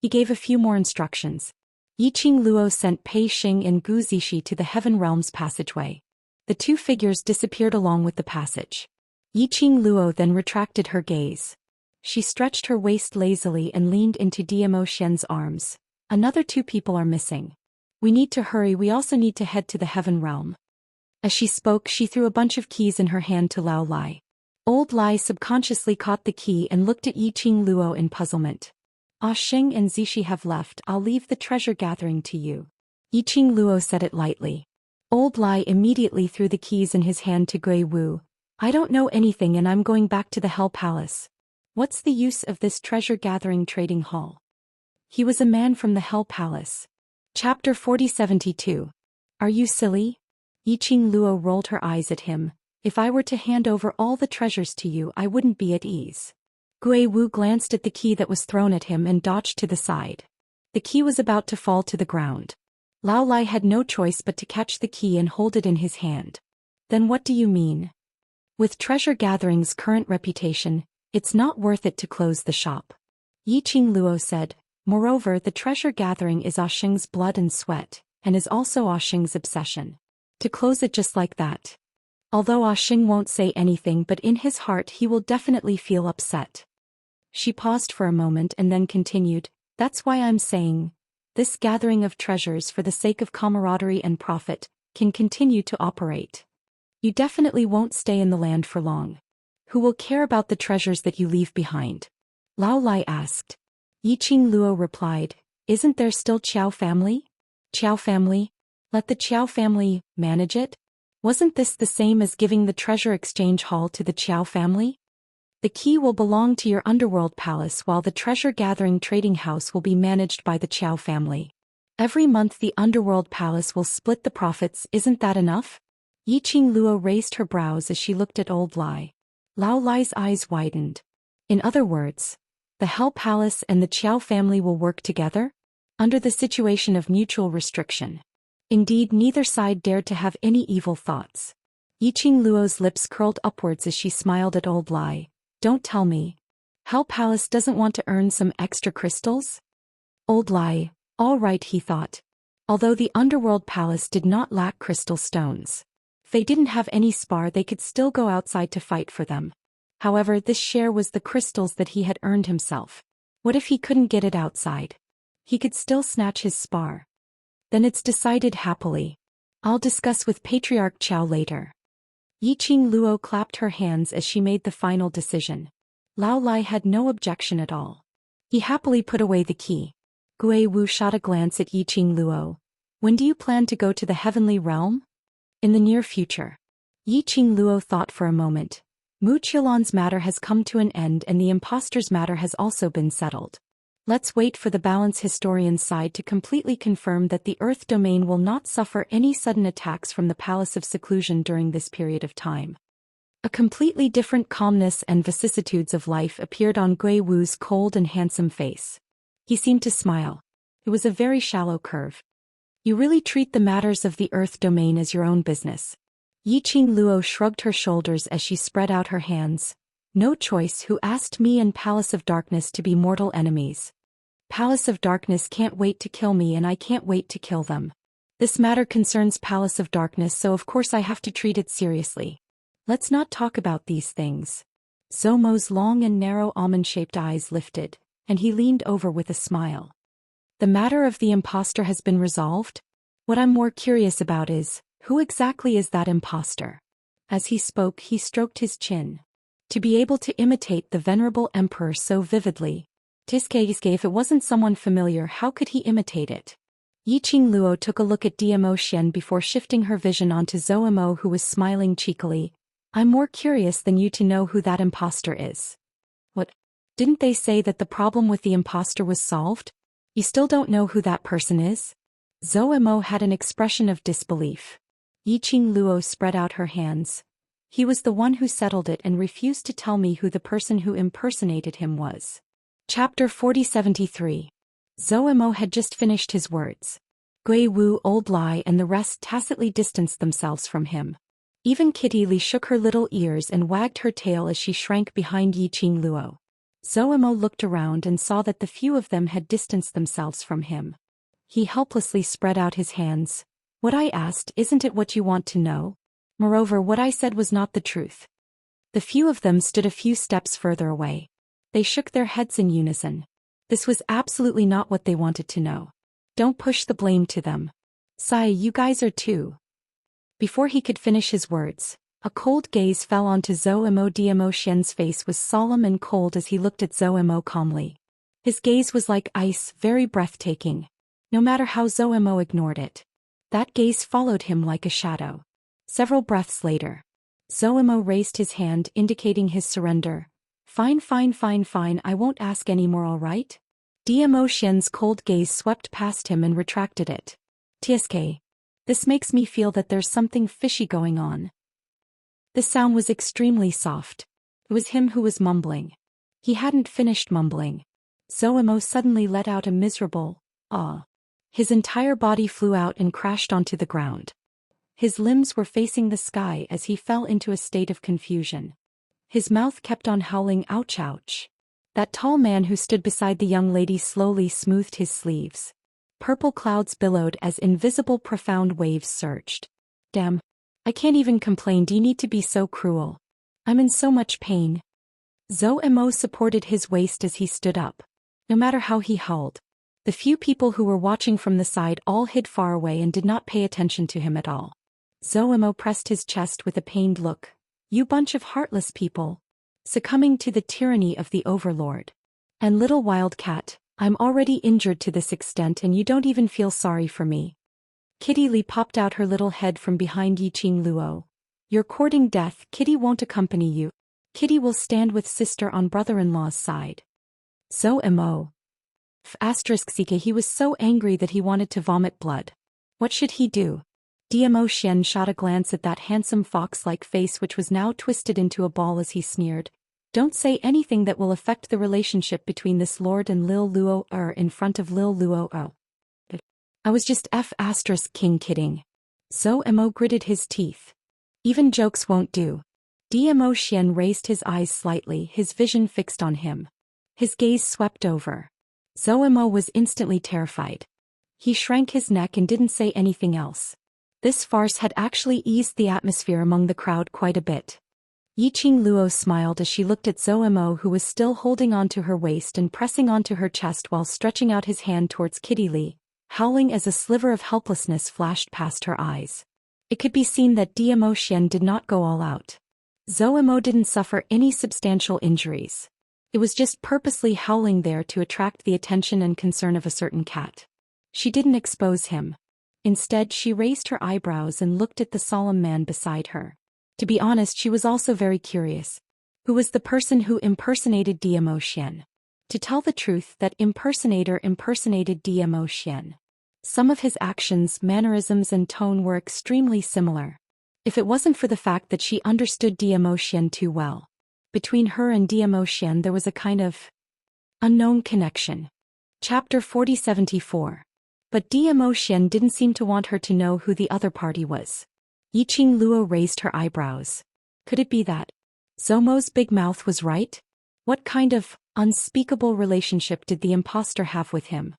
He gave a few more instructions. Yi Qingluo sent Pei Xing and Gu Zishi to the Heaven Realm's passageway. The two figures disappeared along with the passage. Yi Qingluo then retracted her gaze. She stretched her waist lazily and leaned into Dmo Xian's arms. "Another two people are missing. We need to hurry. We also need to head to the Heaven Realm." As she spoke, she threw a bunch of keys in her hand to Lao Lai. Old Lai subconsciously caught the key and looked at Yi Qingluo in puzzlement. "Xing and Zishi have left. I'll leave the treasure gathering to you." Yi Qingluo said it lightly. Old Lai immediately threw the keys in his hand to Gui Wu. "I don't know anything and I'm going back to the Hell Palace. What's the use of this treasure gathering trading hall?" He was a man from the Hell Palace. Chapter 4072. "Are you silly?" Yi Qingluo rolled her eyes at him. "If I were to hand over all the treasures to you, I wouldn't be at ease." Gui Wu glanced at the key that was thrown at him and dodged to the side. The key was about to fall to the ground. Lao Lai had no choice but to catch the key and hold it in his hand. "Then what do you mean? With Treasure Gathering's current reputation, it's not worth it to close the shop." Yi Qingluo said. "Moreover, the Treasure Gathering is Xing's blood and sweat, and is also Xing's obsession. To close it just like that. Although Xing won't say anything, but in his heart he will definitely feel upset." She paused for a moment and then continued, "That's why I'm saying, this gathering of treasures for the sake of camaraderie and profit, can continue to operate. You definitely won't stay in the land for long. Who will care about the treasures that you leave behind?" Lao Lai asked. Yi Qingluo replied, "Isn't there still Qiao family?" "Qiao family? Let the Qiao family manage it? Wasn't this the same as giving the treasure exchange hall to the Qiao family? The key will belong to your underworld palace while the treasure gathering trading house will be managed by the Qiao family. Every month the underworld palace will split the profits. Isn't that enough?" Yi Qingluo raised her brows as she looked at old Lai. Lao Lai's eyes widened. "In other words, the Hell Palace and the Qiao family will work together? Under the situation of mutual restriction." Indeed, neither side dared to have any evil thoughts. Yi Qingluo's lips curled upwards as she smiled at old Lai. "Don't tell me. Hell Palace doesn't want to earn some extra crystals?" Old Lai, All right, he thought. Although the underworld palace did not lack crystal stones. If they didn't have any spar, they could still go outside to fight for them. However, this share was the crystals that he had earned himself. What if he couldn't get it outside? He could still snatch his spar. Then it's decided happily. I'll discuss with Patriarch Chao later. Yiqing Luo clapped her hands as she made the final decision. Lao Lai had no objection at all. He happily put away the key. Gui Wu shot a glance at Yiqing Luo. When do you plan to go to the heavenly realm? In the near future. Yiqing Luo thought for a moment. Mu Qilan's matter has come to an end and the impostor's matter has also been settled. Let's wait for the balance historian's side to completely confirm that the Earth domain will not suffer any sudden attacks from the Palace of Seclusion during this period of time. A completely different calmness and vicissitudes of life appeared on Gui Wu's cold and handsome face. He seemed to smile. It was a very shallow curve. You really treat the matters of the Earth domain as your own business. Yiqing Luo shrugged her shoulders as she spread out her hands. No choice. Who asked me and Palace of Darkness to be mortal enemies? Palace of Darkness can't wait to kill me and I can't wait to kill them. This matter concerns Palace of Darkness, so of course I have to treat it seriously. Let's not talk about these things. Zhou Mo's long and narrow almond-shaped eyes lifted, and he leaned over with a smile. The matter of the impostor has been resolved? What I'm more curious about is, who exactly is that impostor? As he spoke, he stroked his chin. To be able to imitate the venerable emperor so vividly. If it wasn't someone familiar, how could he imitate it? Yiqing Luo took a look at Zhou Xian before shifting her vision onto Zhou Mo, who was smiling cheekily. I'm more curious than you to know who that impostor is. What? Didn't they say that the problem with the impostor was solved? You still don't know who that person is? Zhou Mo had an expression of disbelief. Yiqing Luo spread out her hands. He was the one who settled it and refused to tell me who the person who impersonated him was. Chapter 4073. Zhou Mo had just finished his words. Gui Wu, Old Lai and the rest tacitly distanced themselves from him. Even Kitty Li shook her little ears and wagged her tail as she shrank behind Yiqing Luo. Zhou Mo looked around and saw that the few of them had distanced themselves from him. He helplessly spread out his hands. What I asked, isn't it what you want to know? Moreover, what I said was not the truth. The few of them stood a few steps further away. They shook their heads in unison. This was absolutely not what they wanted to know. Don't push the blame to them. Sai, you guys are too. Before he could finish his words, a cold gaze fell onto Zhou Mo. Zhou Xian's face was solemn and cold as he looked at Zhou Mo calmly. His gaze was like ice, very breathtaking. No matter how Zhou Mo ignored it. That gaze followed him like a shadow. Several breaths later, Zhou Mo raised his hand indicating his surrender. Fine, I won't ask any more, all right? Zhou Xian's cold gaze swept past him and retracted it. TSK. This makes me feel that there's something fishy going on. The sound was extremely soft. It was him who was mumbling. He hadn't finished mumbling. Zhou Mo suddenly let out a miserable, ah. His entire body flew out and crashed onto the ground. His limbs were facing the sky as he fell into a state of confusion. His mouth kept on howling, ouch, ouch. That tall man who stood beside the young lady slowly smoothed his sleeves. Purple clouds billowed as invisible profound waves surged. Damn. I can't even complain. Do you need to be so cruel? I'm in so much pain. Zhou Mo supported his waist as he stood up. No matter how he howled. The few people who were watching from the side all hid far away and did not pay attention to him at all. Zhou Mo pressed his chest with a pained look. You bunch of heartless people. Succumbing to the tyranny of the overlord. And little wildcat, I'm already injured to this extent and you don't even feel sorry for me. Kitty Li popped out her little head from behind Yiqing Luo. You're courting death. Kitty won't accompany you. Kitty will stand with sister on brother-in-law's side. Zhou Mo. He was so angry that he wanted to vomit blood. What should he do? Zhou Xian shot a glance at that handsome fox-like face which was now twisted into a ball as he sneered. Don't say anything that will affect the relationship between this lord and Lil Luo in front of Lil Luo. I was just King kidding. Zhou Mo gritted his teeth. Even jokes won't do. Zhou Xian raised his eyes slightly, his vision fixed on him. His gaze swept over. Zhou Mo was instantly terrified. He shrank his neck and didn't say anything else. This farce had actually eased the atmosphere among the crowd quite a bit. Yiqing Luo smiled as she looked at Zhou Mo, who was still holding onto her waist and pressing onto her chest while stretching out his hand towards Kitty Li, howling as a sliver of helplessness flashed past her eyes. It could be seen that Zhou Xian did not go all out. Zhou Mo didn't suffer any substantial injuries. It was just purposely howling there to attract the attention and concern of a certain cat. She didn't expose him. Instead, she raised her eyebrows and looked at the solemn man beside her. To be honest, she was also very curious. Who was the person who impersonated Zhou Xian? To tell the truth, that impersonator impersonated Zhou Xian. Some of his actions, mannerisms and tone were extremely similar. If it wasn't for the fact that she understood Zhou Xian too well. Between her and Zhou Xian there was a kind of unknown connection. Chapter 4074. But Zhou Xian didn't seem to want her to know who the other party was. Yiqing Luo raised her eyebrows. Could it be that Zhou Mo's big mouth was right? What kind of unspeakable relationship did the impostor have with him?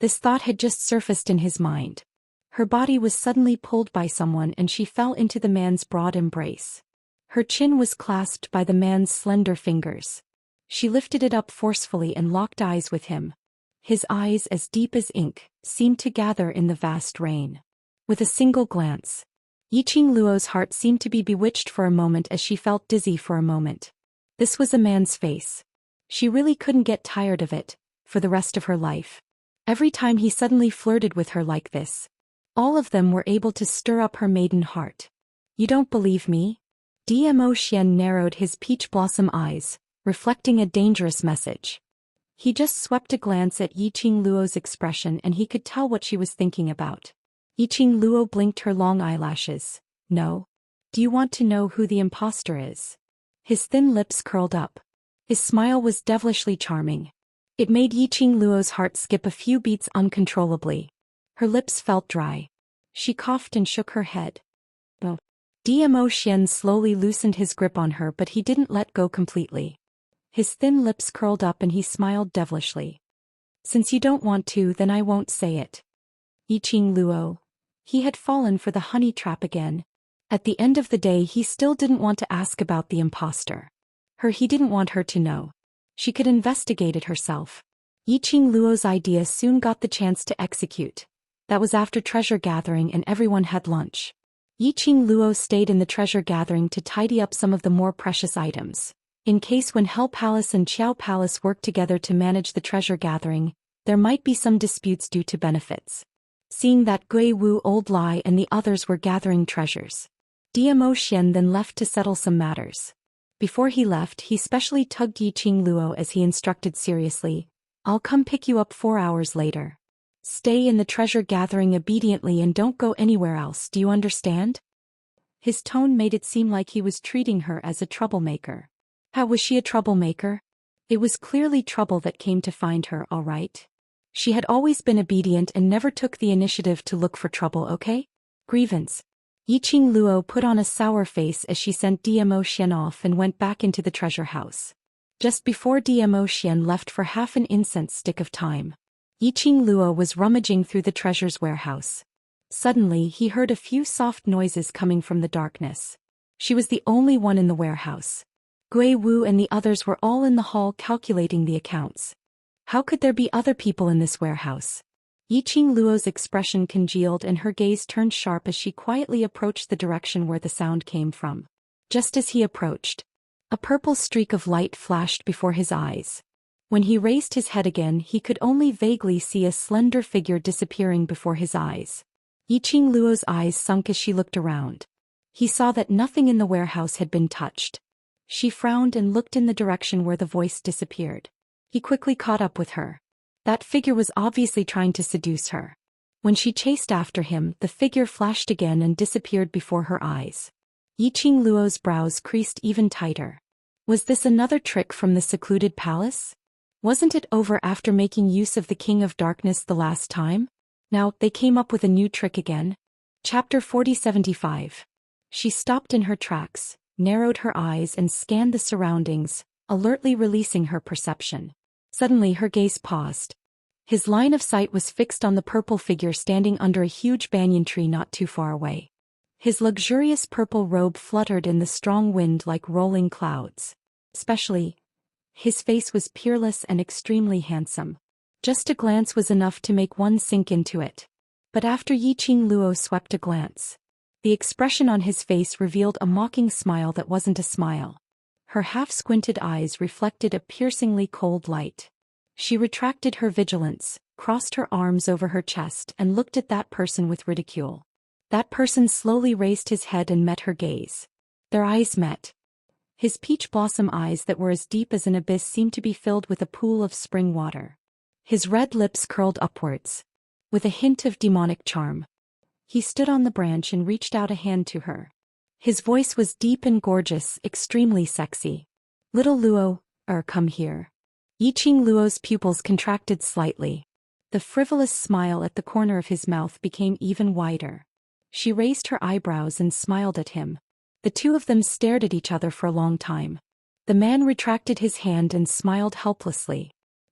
This thought had just surfaced in his mind. Her body was suddenly pulled by someone and she fell into the man's broad embrace. Her chin was clasped by the man's slender fingers. She lifted it up forcefully and locked eyes with him. His eyes, as deep as ink, seemed to gather in the vast rain. With a single glance, Yiqing Luo's heart seemed to be bewitched for a moment as she felt dizzy for a moment. This was a man's face. She really couldn't get tired of it, for the rest of her life. Every time he suddenly flirted with her like this, all of them were able to stir up her maiden heart. You don't believe me? Zhou Xian narrowed his peach blossom eyes, reflecting a dangerous message. He just swept a glance at Yiqing Luo's expression and he could tell what she was thinking about. Yiqing Luo blinked her long eyelashes. No? Do you want to know who the impostor is? His thin lips curled up. His smile was devilishly charming. It made Yiqing Luo's heart skip a few beats uncontrollably. Her lips felt dry. She coughed and shook her head. Oh. Zhou Xian slowly loosened his grip on her, but he didn't let go completely. His thin lips curled up and he smiled devilishly. Since you don't want to, then I won't say it. Yiqing Luo. He had fallen for the honey trap again. At the end of the day, he still didn't want to ask about the impostor. He didn't want her to know. She could investigate it herself. Yiqing Luo's idea soon got the chance to execute. That was after treasure gathering and everyone had lunch. Yiqing Luo stayed in the treasure gathering to tidy up some of the more precious items. In case when Hell Palace and Qiao Palace worked together to manage the treasure gathering, there might be some disputes due to benefits. Seeing that Gui Wu, Old Lai and the others were gathering treasures, Zhou Xian then left to settle some matters. Before he left, he specially tugged Yiqing Luo as he instructed seriously, I'll come pick you up 4 hours later. Stay in the treasure gathering obediently and don't go anywhere else, do you understand? His tone made it seem like he was treating her as a troublemaker. How was she a troublemaker? It was clearly trouble that came to find her, all right? She had always been obedient and never took the initiative to look for trouble, okay? Grievance. Yiqing Luo put on a sour face as she sent Zhou Xian off and went back into the treasure house. Just before Zhou Xian left for half an incense stick of time, Yiqing Luo was rummaging through the treasure's warehouse. Suddenly he heard a few soft noises coming from the darkness. She was the only one in the warehouse. Gui Wu and the others were all in the hall calculating the accounts. How could there be other people in this warehouse? Yiqing Luo's expression congealed and her gaze turned sharp as she quietly approached the direction where the sound came from. Just as he approached, a purple streak of light flashed before his eyes. When he raised his head again, he could only vaguely see a slender figure disappearing before his eyes. Yiqing Luo's eyes sunk as she looked around. He saw that nothing in the warehouse had been touched. She frowned and looked in the direction where the voice disappeared. He quickly caught up with her. That figure was obviously trying to seduce her. When she chased after him, the figure flashed again and disappeared before her eyes. Yiqing Luo's brows creased even tighter. Was this another trick from the secluded palace? Wasn't it over after making use of the King of Darkness the last time? Now, they came up with a new trick again. Chapter 4075. She stopped in her tracks, narrowed her eyes and scanned the surroundings, alertly releasing her perception. Suddenly her gaze paused. His line of sight was fixed on the purple figure standing under a huge banyan tree not too far away. His luxurious purple robe fluttered in the strong wind like rolling clouds. Especially, his face was peerless and extremely handsome. Just a glance was enough to make one sink into it. But after Yiqing Luo swept a glance, the expression on his face revealed a mocking smile that wasn't a smile. Her half-squinted eyes reflected a piercingly cold light. She retracted her vigilance, crossed her arms over her chest and looked at that person with ridicule. That person slowly raised his head and met her gaze. Their eyes met. His peach blossom eyes that were as deep as an abyss seemed to be filled with a pool of spring water. His red lips curled upwards, with a hint of demonic charm. He stood on the branch and reached out a hand to her. His voice was deep and gorgeous, extremely sexy. Little Luo, come here. Yiqing Luo's pupils contracted slightly. The frivolous smile at the corner of his mouth became even wider. She raised her eyebrows and smiled at him. The two of them stared at each other for a long time. The man retracted his hand and smiled helplessly.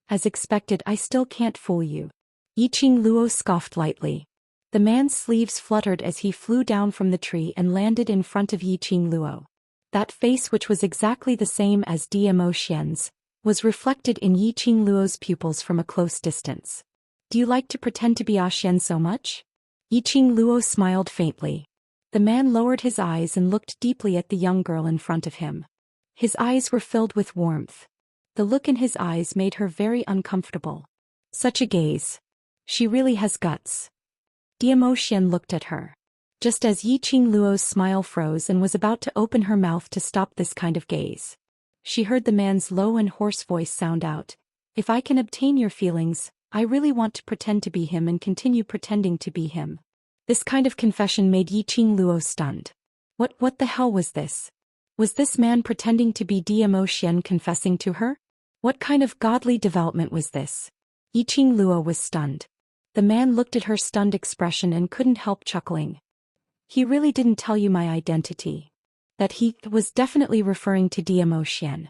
As expected, I still can't fool you. Yiqing Luo scoffed lightly. The man's sleeves fluttered as he flew down from the tree and landed in front of Yiqing Luo. That face, which was exactly the same as Zhou Xian's, was reflected in Yiqing Luo's pupils from a close distance. Do you like to pretend to be Zhou Xian so much? Yiqing Luo smiled faintly. The man lowered his eyes and looked deeply at the young girl in front of him. His eyes were filled with warmth. The look in his eyes made her very uncomfortable. Such a gaze. She really has guts. Zhou Xian looked at her. Just as Yiqing Luo's smile froze and was about to open her mouth to stop this kind of gaze, she heard the man's low and hoarse voice sound out. If I can obtain your feelings, I really want to pretend to be him and continue pretending to be him. This kind of confession made Yiqing Luo stunned. What the hell was this? Was this man pretending to be Zhou Xian confessing to her? What kind of godly development was this? Yiqing Luo was stunned. The man looked at her stunned expression and couldn't help chuckling. He really didn't tell you my identity. That he was definitely referring to Zhou Xian.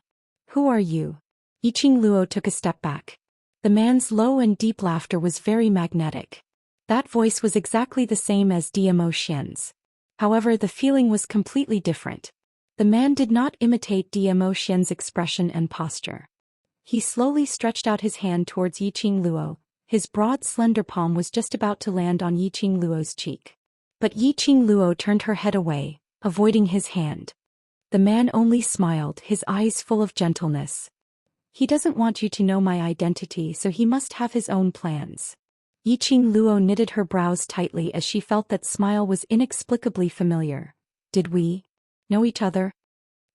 Who are you? Yiqing Luo took a step back. The man's low and deep laughter was very magnetic. That voice was exactly the same as Zhou Xian's. However, the feeling was completely different. The man did not imitate Zhou Xian's expression and posture. He slowly stretched out his hand towards Yiqing Luo. His broad, slender palm was just about to land on Yiqing Luo's cheek. But Yiqing Luo turned her head away, avoiding his hand. The man only smiled, his eyes full of gentleness. He doesn't want you to know my identity, so he must have his own plans. Yiqing Luo knitted her brows tightly as she felt that smile was inexplicably familiar. Did we know each other?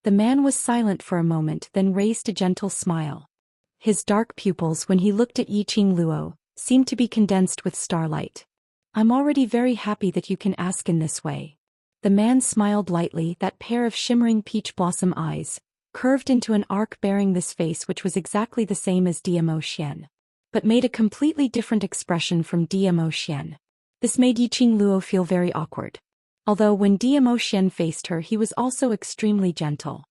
The man was silent for a moment, then raised a gentle smile. His dark pupils, when he looked at Yiqing Luo, seemed to be condensed with starlight. I'm already very happy that you can ask in this way. The man smiled lightly, that pair of shimmering peach blossom eyes, curved into an arc bearing this face which was exactly the same as Zhou Xian, but made a completely different expression from Zhou Xian. This made Yiqing Luo feel very awkward. Although when Zhou Xian faced her he was also extremely gentle.